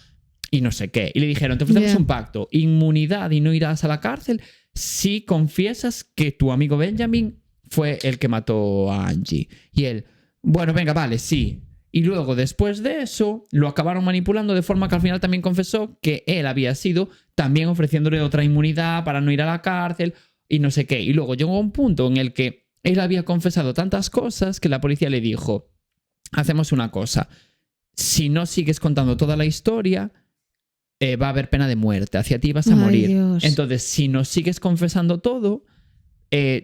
y no sé qué. Y le dijeron, te ofrecemos un pacto, inmunidad y no irás a la cárcel si confiesas que tu amigo Benjamin fue el que mató a Angie. Y él, bueno, venga, vale, sí. Y luego, después de eso, lo acabaron manipulando de forma que al final también confesó que él había sido también ofreciéndole otra inmunidad para no ir a la cárcel y no sé qué. Y luego llegó un punto en el que él había confesado tantas cosas que la policía le dijo, hacemos una cosa, si no sigues contando toda la historia, va a haber pena de muerte, hacia ti vas a morir.
Dios.
Entonces, si nos sigues confesando todo,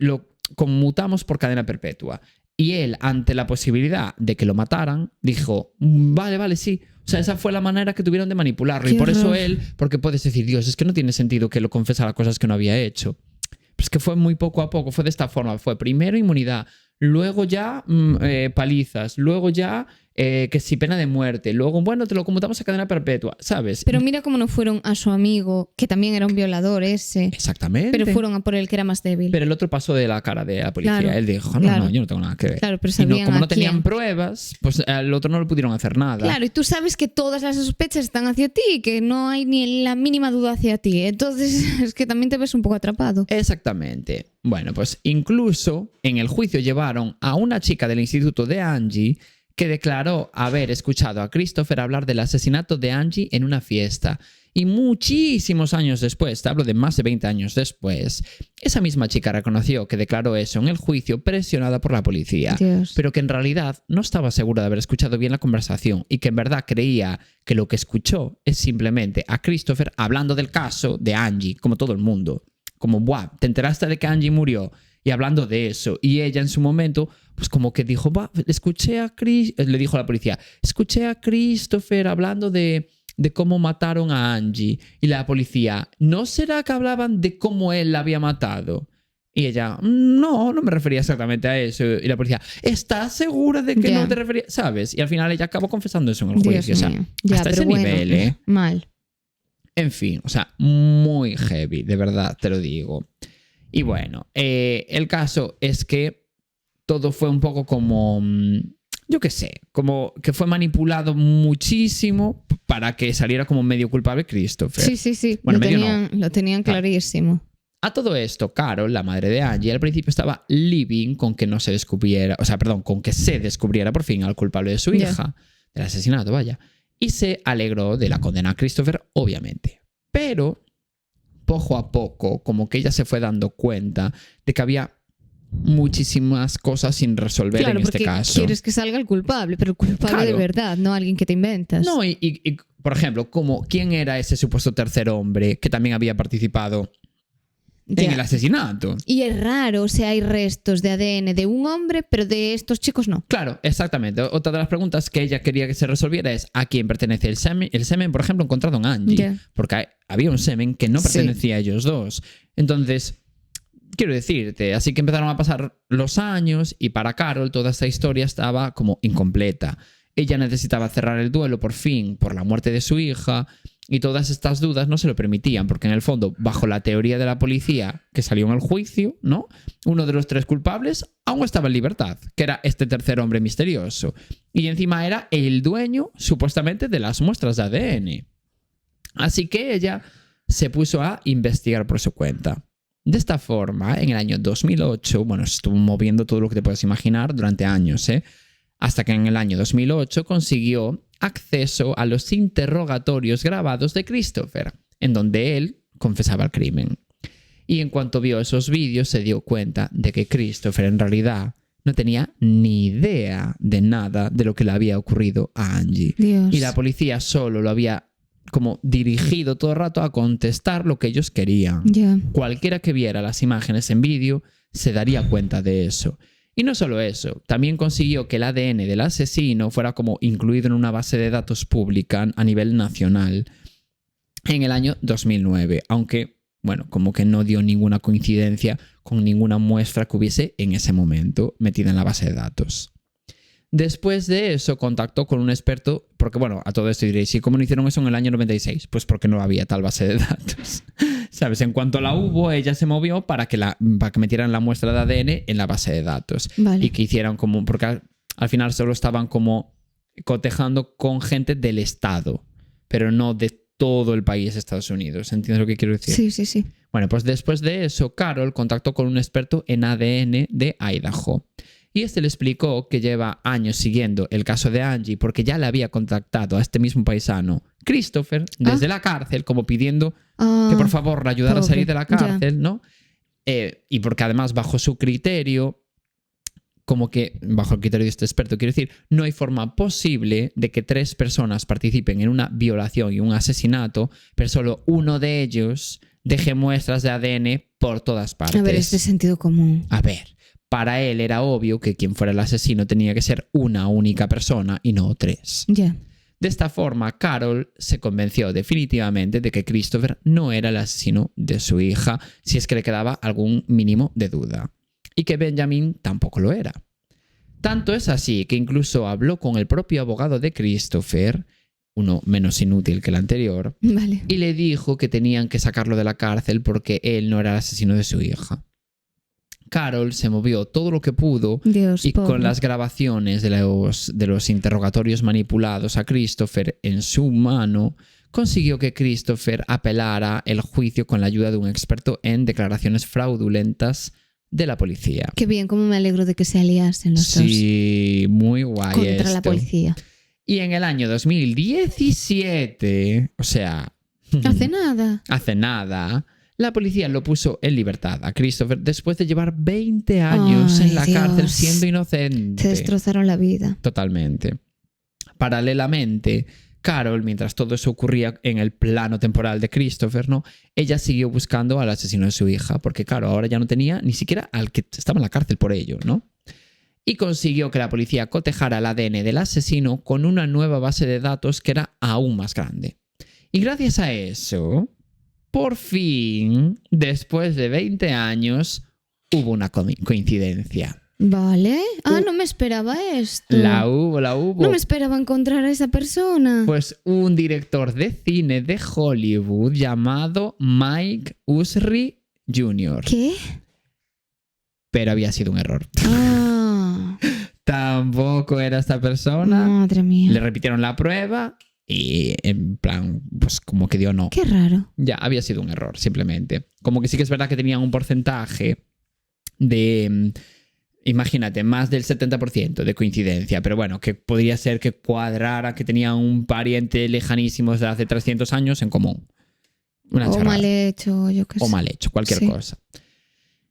lo conmutamos por cadena perpetua. Y él, ante la posibilidad de que lo mataran, dijo, vale, sí. O sea, esa fue la manera que tuvieron de manipularlo.
Qué
y por eso
horror.
él, porque puedes decir, Dios, es que no tiene sentido que lo confesara cosas que no había hecho. Pues que fue muy poco a poco, fue de esta forma. Fue primero inmunidad, luego ya palizas, luego ya que si pena de muerte, luego, bueno, te lo conmutamos a cadena perpetua, ¿sabes?
Pero mira cómo no fueron a su amigo, que también era un violador ese.
Exactamente.
Pero fueron a por el que era más débil.
Pero el otro pasó de la cara de la policía.
Claro,
Él dijo, no,
claro.
no, yo no tengo nada que ver.
Claro, pero
Y
sabían
como
a
no tenían
quién.
pruebas, pues al otro no le pudieron hacer nada.
Claro, y tú sabes que todas las sospechas están hacia ti, que no hay ni la mínima duda hacia ti. Entonces es que también te ves un poco atrapado.
Exactamente. Bueno, pues incluso en el juicio llevaron a una chica del instituto de Angie que declaró haber escuchado a Christopher hablar del asesinato de Angie en una fiesta. Y muchísimos años después, te hablo de más de 20 años después, esa misma chica reconoció que declaró eso en el juicio presionada por la policía,
Dios.
pero que en realidad no estaba segura de haber escuchado bien la conversación y que en verdad creía que lo que escuchó es simplemente a Christopher hablando del caso de Angie, como todo el mundo. Como, ¡buah! ¿Te enteraste de que Angie murió? Y hablando de eso, y ella en su momento, pues como que dijo, va, le dijo a la policía, escuché a Christopher hablando de cómo mataron a Angie. Y la policía, ¿no será que hablaban de cómo él la había matado? Y ella, no me refería exactamente a eso. Y la policía, ¿estás segura de que
Ya.
no te referías? ¿Sabes? Y al final ella acabó confesando eso en el
Dios
juicio. O sea,
mío. Ya,
hasta
pero
ese
bueno,
nivel, ¿eh?
Mal.
En fin, o sea, muy heavy, de verdad, te lo digo. Y bueno, el caso es que todo fue un poco como, yo qué sé, como que fue manipulado muchísimo para que saliera como medio culpable Christopher.
Sí.
Bueno,
Lo tenían clarísimo.
A todo esto, Carol, la madre de Angie, al principio estaba living con que no se descubriera, o sea, perdón, con que se descubriera por fin al culpable de su
Ya.
hija, del asesinato, vaya. Y se alegró de la condena a Christopher, obviamente. Pero, poco a poco, como que ella se fue dando cuenta de que había muchísimas cosas sin resolver
Claro,
en este
porque
caso.
quieres que salga el culpable, pero el culpable
Claro.
de verdad, no alguien que te inventas.
No, y, por ejemplo, ¿quién era ese supuesto tercer hombre que también había participado
Ya.
en el asesinato?
Y es raro, o sea, hay restos de ADN de un hombre, pero de estos chicos no.
Claro, exactamente. Otra de las preguntas que ella quería que se resolviera es a quién pertenece el semen, por ejemplo, encontrado en Angie.
Ya.
Porque había un semen que no
Sí.
pertenecía a ellos dos. Entonces, quiero decirte, así que empezaron a pasar los años y para Carol toda esta historia estaba como incompleta. Ella necesitaba cerrar el duelo por fin por la muerte de su hija y todas estas dudas no se lo permitían porque en el fondo, bajo la teoría de la policía que salió en el juicio, ¿no? Uno de los tres culpables aún estaba en libertad, que era este tercer hombre misterioso. Y encima era el dueño, supuestamente, de las muestras de ADN. Así que ella se puso a investigar por su cuenta. De esta forma, en el año 2008, bueno, estuvo moviendo todo lo que te puedes imaginar durante años, hasta que en el año 2008 consiguió acceso a los interrogatorios grabados de Christopher, en donde él confesaba el crimen. Y en cuanto vio esos vídeos se dio cuenta de que Christopher en realidad no tenía ni idea de nada de lo que le había ocurrido a Angie.
Dios.
Y la policía solo lo había como dirigido todo el rato a contestar lo que ellos querían.
Ya.
Cualquiera que viera las imágenes en vídeo se daría cuenta de eso. Y no solo eso, también consiguió que el ADN del asesino fuera como incluido en una base de datos pública a nivel nacional en el año 2009, aunque, bueno, como que no dio ninguna coincidencia con ninguna muestra que hubiese en ese momento metida en la base de datos. Después de eso contactó con un experto, porque bueno, a todo esto diréis, ¿y cómo no hicieron eso en el año 96? Pues porque no había tal base de datos. ¿Sabes? En cuanto la hubo, ella se movió para que metieran la muestra de ADN en la base de datos.
Vale.
Y que hicieran como, porque al final solo estaban como cotejando con gente del estado, pero no de todo el país de Estados Unidos. ¿Entiendes lo que quiero decir?
Sí.
Bueno, pues después de eso, Carol contactó con un experto en ADN de Idaho. Y este le explicó que lleva años siguiendo el caso de Angie porque ya le había contactado a este mismo paisano, Christopher, desde la cárcel, como pidiendo que por favor le ayudara a salir de la cárcel, ¿no? Y porque además bajo su criterio, como que bajo el criterio de este experto, quiero decir, no hay forma posible de que 3 personas participen en una violación y un asesinato, pero solo uno de ellos deje muestras de ADN por todas partes.
A ver, es de sentido común.
A ver, para él era obvio que quien fuera el asesino tenía que ser una única persona y no 3.
Ya.
De esta forma, Carol se convenció definitivamente de que Christopher no era el asesino de su hija, si es que le quedaba algún mínimo de duda. Y que Benjamin tampoco lo era. Tanto es así que incluso habló con el propio abogado de Christopher, uno menos inútil que el anterior,
Vale.
y le dijo que tenían que sacarlo de la cárcel porque él no era el asesino de su hija. Carol se movió todo lo que pudo
Dios,
y
pobre.
con las grabaciones de los interrogatorios manipulados a Christopher en su mano, consiguió que Christopher apelara el juicio con la ayuda de un experto en declaraciones fraudulentas de la policía.
Qué bien, cómo me alegro de que se aliasen los
Sí, muy
dos
guay
contra
esto.
la policía.
Y en el año 2017, o sea,
Hace nada.
hace nada, la policía lo puso en libertad a Christopher después de llevar 20 años
Ay,
en la
Dios.
cárcel siendo inocente.
Te destrozaron la vida.
Totalmente. Paralelamente, Carol, mientras todo eso ocurría en el plano temporal de Christopher, ¿no? Ella siguió buscando al asesino de su hija, porque claro, ahora ya no tenía ni siquiera al que estaba en la cárcel por ello, ¿no? Y consiguió que la policía cotejara el ADN del asesino con una nueva base de datos que era aún más grande. Y gracias a eso, por fin, después de 20 años, hubo una coincidencia.
Vale. Ah, no me esperaba esto.
La hubo.
No me esperaba encontrar a esa persona.
Pues un director de cine de Hollywood llamado Mike Usry Jr.
¿Qué?
Pero había sido un error.
Ah,
Tampoco era esta persona.
madre mía.
Le repitieron la prueba y en plan, pues como que dio no.
Qué raro.
Ya, había sido un error, simplemente. Como que sí que es verdad que tenían un porcentaje de, imagínate, más del 70% de coincidencia. Pero bueno, que podría ser que cuadrara que tenían un pariente lejanísimo de hace 300 años en común. Una
O
charrada.
mal hecho, yo qué sé.
O mal hecho, cualquier
Sí.
cosa.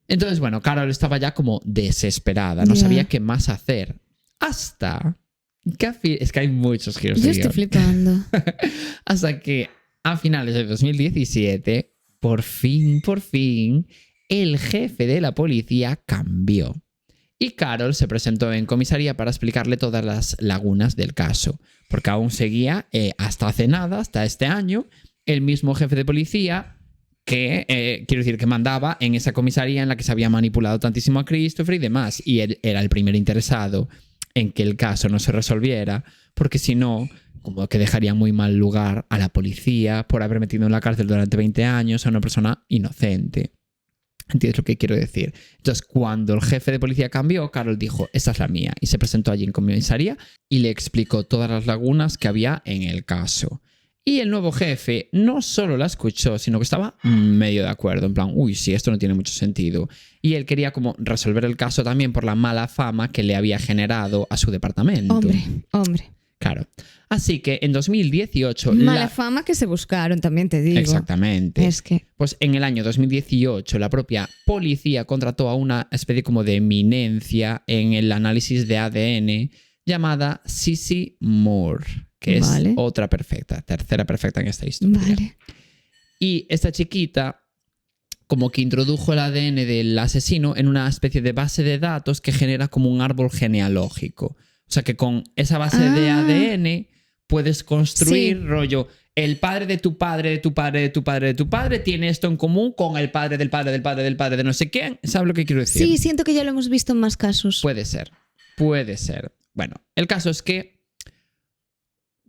Entonces, bueno, Carol estaba ya como desesperada, no
Ya.
sabía qué más hacer. Hasta que es que hay muchos giros
Yo
de
estoy
guión.
flipando.
Hasta que a finales de 2017, por fin, el jefe de la policía cambió. Y Carol se presentó en comisaría para explicarle todas las lagunas del caso. Porque aún seguía, hasta hace nada, hasta este año, el mismo jefe de policía que, quiero decir, que mandaba en esa comisaría en la que se había manipulado tantísimo a Christopher y demás. Y él era el primer interesado en que el caso no se resolviera, porque si no, como que dejaría muy mal lugar a la policía por haber metido en la cárcel durante 20 años a una persona inocente. ¿Entiendes lo que quiero decir? Entonces, cuando el jefe de policía cambió, Carol dijo, esta es la mía. Y se presentó allí en comisaría y le explicó todas las lagunas que había en el caso. Y el nuevo jefe no solo la escuchó, sino que estaba medio de acuerdo. En plan, uy, sí, esto no tiene mucho sentido. Y él quería como resolver el caso también por la mala fama que le había generado a su departamento.
Hombre.
Claro. Así que en 2018...
Mala fama que se buscaron, también te digo.
Exactamente.
Es que...
Pues en el año 2018 la propia policía contrató a una especie como de eminencia en el análisis de ADN llamada Sissy Moore, que es
Vale.
otra perfecta, tercera perfecta en esta historia.
Vale.
Y esta chiquita como que introdujo el ADN del asesino en una especie de base de datos que genera como un árbol genealógico. O sea que con esa base de ADN puedes construir,
Sí.
rollo, el padre de tu padre, de tu padre, de tu padre, de tu padre tiene esto en común con el padre del padre del padre del padre de no sé quién. ¿Sabes lo que quiero decir?
Sí, siento que ya lo hemos visto en más casos.
Puede ser. Puede ser. Bueno, el caso es que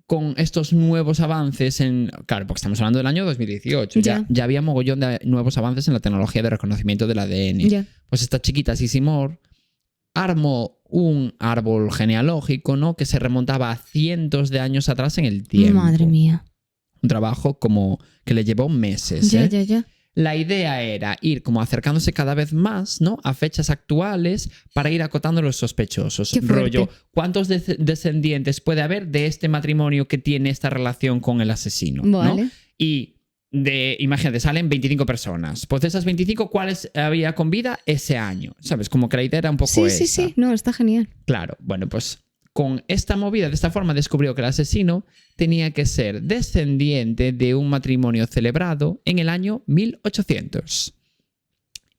con estos nuevos avances en... Claro, porque estamos hablando del año 2018. Ya había mogollón de nuevos avances en la tecnología de reconocimiento del ADN.
Ya.
Pues esta chiquita, Sissy Moore, armó un árbol genealógico, ¿no? Que se remontaba a cientos de años atrás en el tiempo.
Madre mía.
Un trabajo como que le llevó meses.
Ya, ya, ya.
La idea era ir como acercándose cada vez más, ¿no? A fechas actuales para ir acotando los sospechosos.
Qué fuerte.
Rollo, ¿cuántos descendientes puede haber de este matrimonio que tiene esta relación con el asesino?
Vale.
¿no? Y imagínate, salen 25 personas. Pues de esas 25, ¿cuáles había con vida ese año? ¿Sabes? Como que la idea era un poco
Sí,
esa.
sí, sí. No, está genial.
Claro, bueno, pues con esta movida, de esta forma, descubrió que el asesino tenía que ser descendiente de un matrimonio celebrado en el año 1800.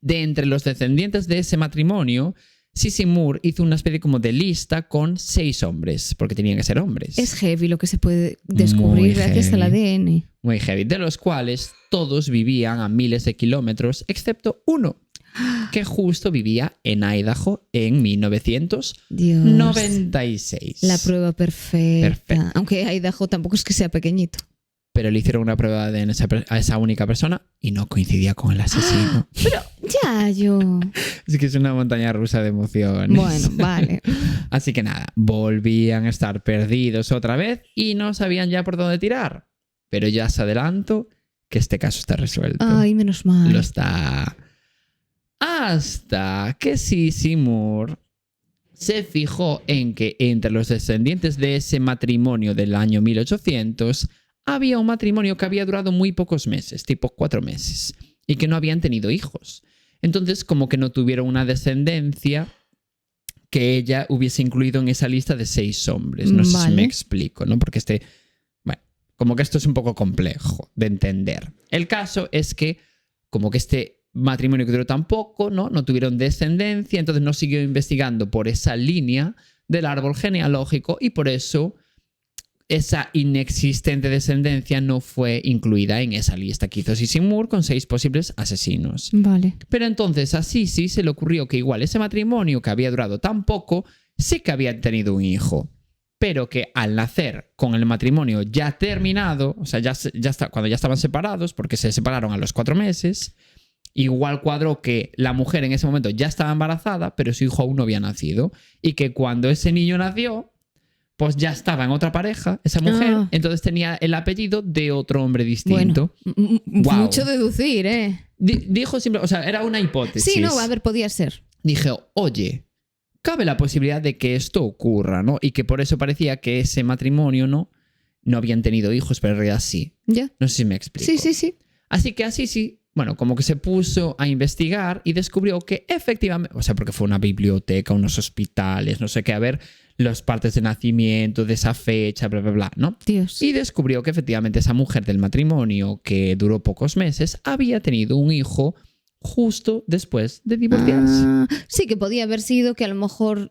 De entre los descendientes de ese matrimonio, Sissy Moore hizo una especie como de lista con 6 hombres, porque tenían que ser hombres.
Es heavy lo que se puede descubrir
Muy
gracias al
heavy.
ADN.
Muy heavy, de los cuales todos vivían a miles de kilómetros, excepto uno. que justo vivía en Idaho en
Dios.
1996.
La prueba perfecta.
Perfecto.
Aunque Idaho tampoco es que sea pequeñito.
Pero le hicieron una prueba de ADN a esa única persona y no coincidía con el asesino.
Pero ya yo...
Es que es una montaña rusa de emociones.
Bueno, vale.
Así que nada, volvían a estar perdidos otra vez y no sabían ya por dónde tirar. Pero ya os adelanto que este caso está resuelto.
Ay, menos mal.
Lo está. Hasta que Sissy Moore se fijó en que entre los descendientes de ese matrimonio del año 1800 había un matrimonio que había durado muy pocos meses, tipo 4 meses, y que no habían tenido hijos. Entonces, como que no tuvieron una descendencia que ella hubiese incluido en esa lista de 6 hombres. No sé si me explico, ¿no? Porque bueno, como que esto es un poco complejo de entender. El caso es que, como que este matrimonio que duró tan poco, ¿no? No tuvieron descendencia, entonces no siguió investigando por esa línea del árbol genealógico y por eso esa inexistente descendencia no fue incluida en esa lista que hizo Sissy Moore con 6 posibles asesinos.
Vale.
Pero entonces a Sissy se le ocurrió que igual ese matrimonio que había durado tan poco sí que había tenido un hijo, pero que al nacer con el matrimonio ya terminado, o sea, cuando ya estaban separados, porque se separaron a los 4 meses, igual cuadró que la mujer en ese momento ya estaba embarazada, pero su hijo aún no había nacido, y que cuando ese niño nació, pues ya estaba en otra pareja, esa mujer, entonces tenía el apellido de otro hombre distinto.
Bueno, mucho deducir, ¿eh?
Dijo siempre, o sea, era una hipótesis.
Sí, no, a ver, podía ser.
Dije, oye, cabe la posibilidad de que esto ocurra, ¿no? Y que por eso parecía que ese matrimonio, ¿no? No habían tenido hijos, pero en realidad sí.
¿Ya?
No sé si me explico.
Sí.
Así que así sí, bueno, como que se puso a investigar y descubrió que efectivamente, o sea, porque fue una biblioteca, unos hospitales, no sé qué, a ver las partes de nacimiento, de esa fecha, bla, bla, bla, ¿no?
Dios.
Y descubrió que efectivamente esa mujer del matrimonio, que duró pocos meses, había tenido un hijo justo después de divorciarse.
Sí, que podía haber sido que a lo mejor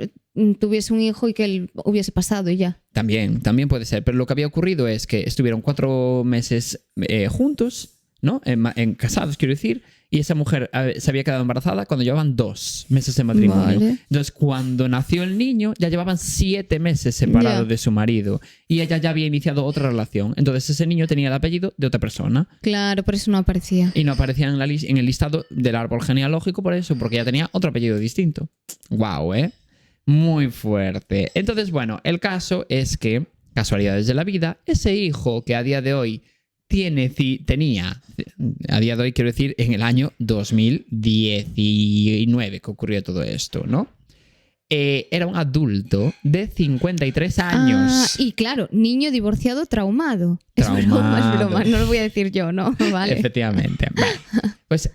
tuviese un hijo y que él hubiese pasado y ya.
También puede ser, pero lo que había ocurrido es que estuvieron 4 meses juntos, ¿no? En casados, quiero decir, y esa mujer se había quedado embarazada cuando llevaban 2 meses de matrimonio.
Vale.
Entonces, cuando nació el niño, ya llevaban 7 meses separados de su marido y ella ya había iniciado otra relación. Entonces, ese niño tenía el apellido de otra persona.
Claro, por eso no aparecía.
Y no aparecía en el listado del árbol genealógico por eso, porque ya tenía otro apellido distinto. ¡Guau, eh! Muy fuerte. Entonces, bueno, el caso es que, casualidades de la vida, ese hijo que a día de hoy tenía, a día de hoy quiero decir, en el año 2019 que ocurrió todo esto, ¿no? Era un adulto de 53 años.
Y claro, niño divorciado traumado. Es broma, no lo voy a decir yo, ¿no? Vale.
Efectivamente. Vale. Pues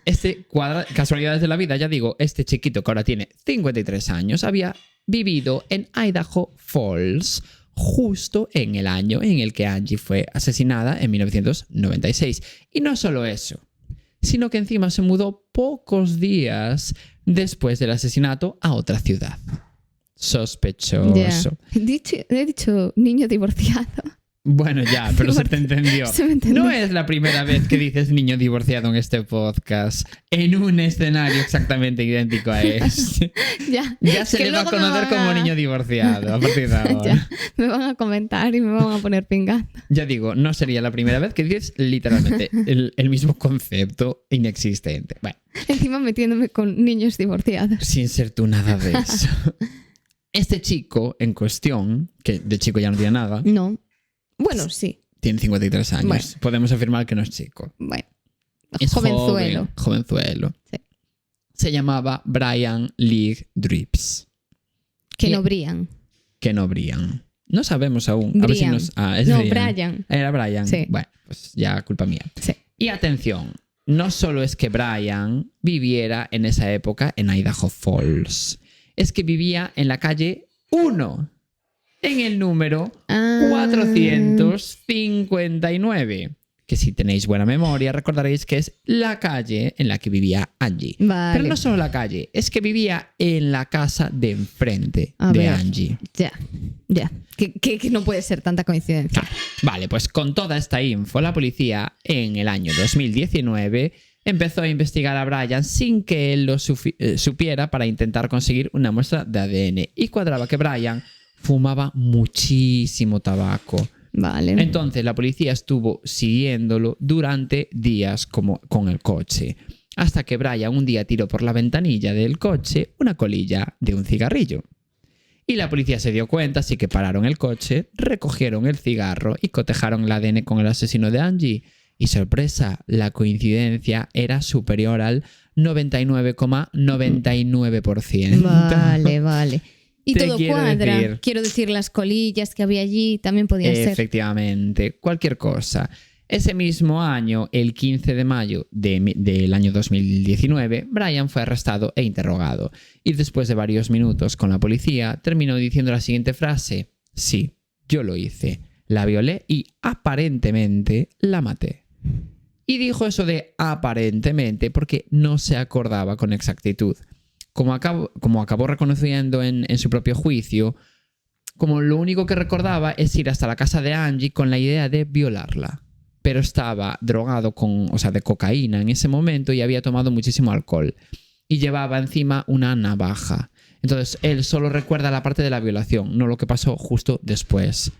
casualidades de la vida, ya digo, este chiquito que ahora tiene 53 años había vivido en Idaho Falls justo en el año en el que Angie fue asesinada en 1996. Y no solo eso, sino que encima se mudó pocos días después del asesinato a otra ciudad. Sospechoso.
He dicho niño divorciado.
Bueno, ya, pero se te entendió.
Se me entendió.
No es la primera vez que dices niño divorciado en este podcast, en un escenario exactamente idéntico a este. Ya se le va a conocer como niño divorciado a partir de ahora.
Ya, me van a comentar y me van a poner pingando.
Ya digo, no sería la primera vez que dices literalmente el mismo concepto inexistente. Bueno,
Encima metiéndome con niños divorciados.
sin ser tú nada de eso. Este chico en cuestión, que de chico ya no tiene nada,
No. Bueno, sí.
tiene 53 años.
Bueno.
Podemos afirmar que no es chico.
Bueno.
Es
Jovenzuelo.
Jovenzuelo.
Sí.
Se llamaba Brian Lee Drips.
Que no brillan.
Que no Brian. No sabemos aún. A ver si
Brian.
es
No,
Brian.
Brian.
Era Brian.
Sí.
Bueno, pues ya culpa mía.
Sí.
Y atención, no solo es que Brian viviera en esa época en Idaho Falls, es que vivía en la calle 1, en el número 459. Que si tenéis buena memoria recordaréis que es la calle en la que vivía Angie.
Vale.
Pero no solo la calle, es que vivía en la casa de enfrente
A
de
ver.
Angie.
Ya. Que no puede ser tanta coincidencia.
Vale, pues con toda esta info, la policía en el año 2019 empezó a investigar a Brian sin que él lo supiera para intentar conseguir una muestra de ADN. Y cuadraba que Brian fumaba muchísimo tabaco.
Vale.
Entonces la policía estuvo siguiéndolo durante días como con el coche, hasta que Brian un día tiró por la ventanilla del coche una colilla de un cigarrillo. Y la policía se dio cuenta, así que pararon el coche, recogieron el cigarro y cotejaron el ADN con el asesino de Angie. Y sorpresa, la coincidencia era superior al 99,99%.
Vale. Y
Te
todo
quiero
cuadra.
decir-
Quiero decir, las colillas que había allí también podían ser.
Efectivamente, cualquier cosa. Ese mismo año, el 15 de mayo del año 2019, Brian fue arrestado e interrogado. Y después de varios minutos con la policía, terminó diciendo la siguiente frase: sí, yo lo hice, la violé y aparentemente la maté. Y dijo eso de aparentemente porque no se acordaba con exactitud. Como acabó reconociendo en su propio juicio, como lo único que recordaba es ir hasta la casa de Angie con la idea de violarla. Pero estaba drogado de cocaína en ese momento y había tomado muchísimo alcohol. Y llevaba encima una navaja. Entonces él solo recuerda la parte de la violación, no lo que pasó justo después.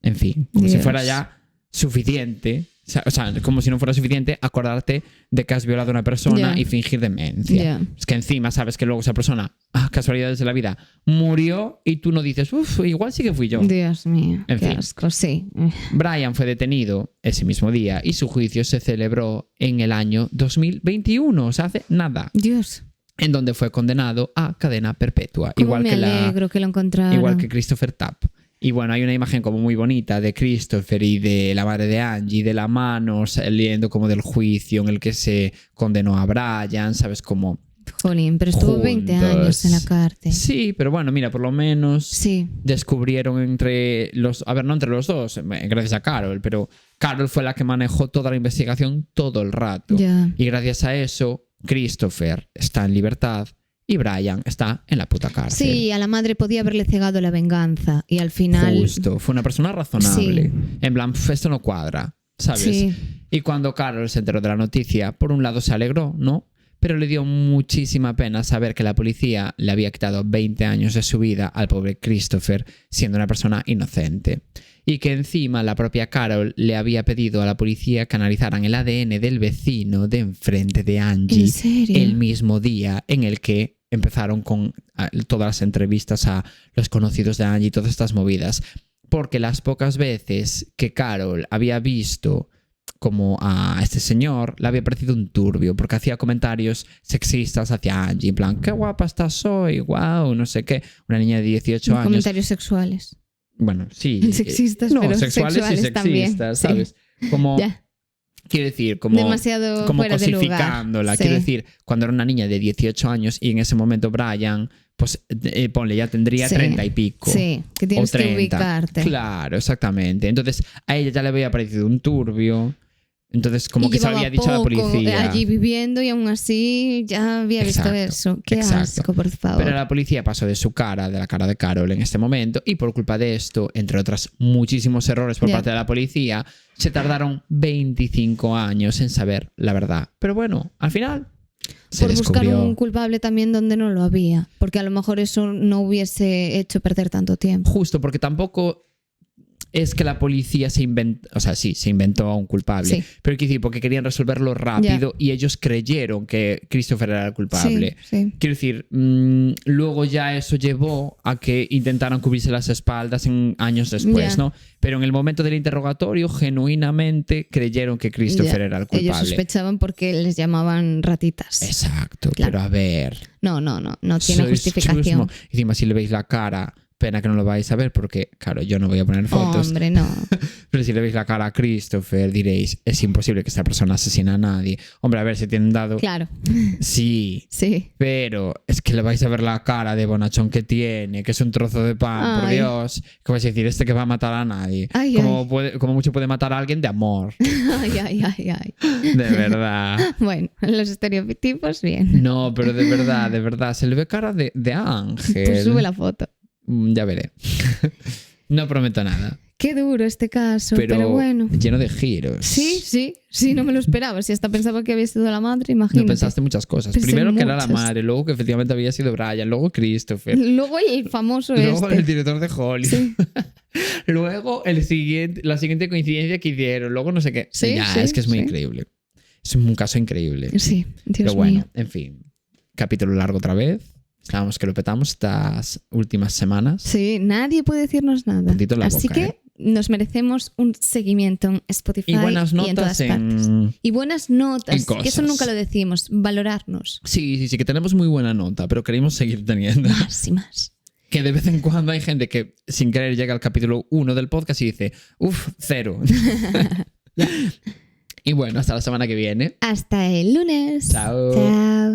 En fin, como si
Dios.
fuera ya suficiente. O sea, como si no fuera suficiente acordarte de que has violado a una persona
Ya.
y fingir demencia.
Ya.
Es que encima sabes que luego esa persona, casualidades de la vida, murió y tú no dices, igual sí que fui yo.
Dios mío,
En
qué
fin.
asco, sí.
Brian fue detenido ese mismo día y su juicio se celebró en el año 2021, o sea, hace nada,
Dios,
en donde fue condenado a cadena perpetua,
cómo me alegro que lo encontraron.
igual que Christopher Tapp. Y bueno, hay una imagen como muy bonita de Christopher y de la madre de Angie, de la mano saliendo como del juicio en el que se condenó a Brian, ¿sabes? Como
Jolín, pero estuvo 20
juntos.
años en la cárcel.
Sí, pero bueno, mira, por lo menos
Sí.
descubrieron no entre los dos, gracias a Carol, pero Carol fue la que manejó toda la investigación todo el rato.
Ya.
Y gracias a eso, Christopher está en libertad y Brian está en la puta cárcel.
Sí, a la madre podía haberle cegado la venganza y al final...
Justo, fue una persona razonable.
Sí.
En plan, esto no cuadra, ¿sabes?
Sí.
Y cuando Carol se enteró de la noticia, por un lado se alegró, ¿no? Pero le dio muchísima pena saber que la policía le había quitado 20 años de su vida al pobre Christopher, siendo una persona inocente. Y que encima la propia Carol le había pedido a la policía que analizaran el ADN del vecino de enfrente de Angie
¿En serio?
el mismo día en el que empezaron con todas las entrevistas a los conocidos de Angie y todas estas movidas. Porque las pocas veces que Carol había visto como a este señor, le había parecido un turbio, porque hacía comentarios sexistas hacia Angie, en plan, qué guapa estás hoy, wow, no sé qué, una niña de 18 años.
Comentarios sexuales.
Bueno, sí.
Sexistas,
no,
pero
sexuales y
sexuales también,
sexistas,
sí.
¿sabes? Como,
Ya.
quiero decir, como,
Demasiado
como
fuera de lugar.
cosificándola.
Sí.
Quiero decir, cuando era una niña de 18 años y en ese momento Brian, pues ponle, ya tendría
Sí.
30 y pico.
Sí, que tienes
o 30.
que ubicarte.
Claro, exactamente. Entonces, a ella ya le había parecido un turbio. Entonces, como
Y
que se
llevaba
había dicho a la
poco
policía.
allí viviendo y aún así ya había visto
Exacto,
eso. Qué
exacto.
asco, por favor.
Pero la policía pasó de la cara de Carol en este momento, y por culpa de esto, entre otros muchísimos errores por
Ya.
parte de la policía, se tardaron 25 años en saber la verdad. Pero bueno, al final se
por buscar
descubrió.
un culpable también donde no lo había. Porque a lo mejor eso no hubiese hecho perder tanto tiempo.
Justo, porque tampoco es que la policía se inventó, o sea, sí, se inventó a un culpable,
Sí.
pero quiero decir, porque querían resolverlo rápido y ellos creyeron que Christopher era el culpable.
Sí, sí.
Quiero decir, luego ya eso llevó a que intentaran cubrirse las espaldas en años después,
Ya.
¿no? Pero en el momento del interrogatorio, genuinamente creyeron que Christopher
Ya.
era el
Ellos
culpable.
sospechaban porque les llamaban ratitas.
Exacto,
Claro.
pero a ver.
No tiene
sois
justificación.
chusmo. Encima, si le veis la cara, pena que no lo vais a ver porque, claro, yo no voy a poner fotos.
Hombre, no.
Pero si le veis la cara a Christopher, diréis, es imposible que esta persona asesine a nadie. Hombre, a ver, si tienen dado...
Claro.
Sí,
Sí.
pero es que le vais a ver la cara de bonachón que tiene, que es un trozo de pan, por
Ay.
Dios. Que vais a decir, este que va a matar a nadie.
Ay,
como mucho puede matar a alguien de amor.
Ay.
De verdad.
Bueno, los estereotipos, bien.
No, pero de verdad. Se le ve cara de ángel.
Pues sube la foto.
Ya veré. No prometo nada.
Qué duro este caso, pero bueno.
lleno de giros.
Sí, no me lo esperaba. Si hasta pensaba que había sido la madre, imagínate.
No pensaste muchas cosas.
Pensé
Primero que era la
muchas.
madre, luego que efectivamente había sido Brian, luego Christopher,
Luego el famoso
luego
este.
el director de Hollywood.
Sí.
Luego la siguiente coincidencia que hicieron, luego no sé qué.
Sí,
Ya,
sí,
es que es muy
sí.
increíble. Es un caso increíble.
Sí, Dios
Pero bueno,
mío.
en fin. Capítulo largo otra vez. Sabemos que lo petamos estas últimas semanas.
Sí, nadie puede decirnos nada.
Puntito en la
Así
boca,
que nos merecemos un seguimiento en Spotify
Y buenas
en
notas
todas partes. Y buenas
en
notas,
cosas.
que eso nunca lo decimos, valorarnos.
Sí, que tenemos muy buena nota, pero queremos seguir teniendo.
Más y más.
Que de vez en cuando hay gente que sin querer llega al capítulo 1 del podcast y dice, 0. Y bueno, hasta la semana que viene.
Hasta el lunes.
Chao.
Chao.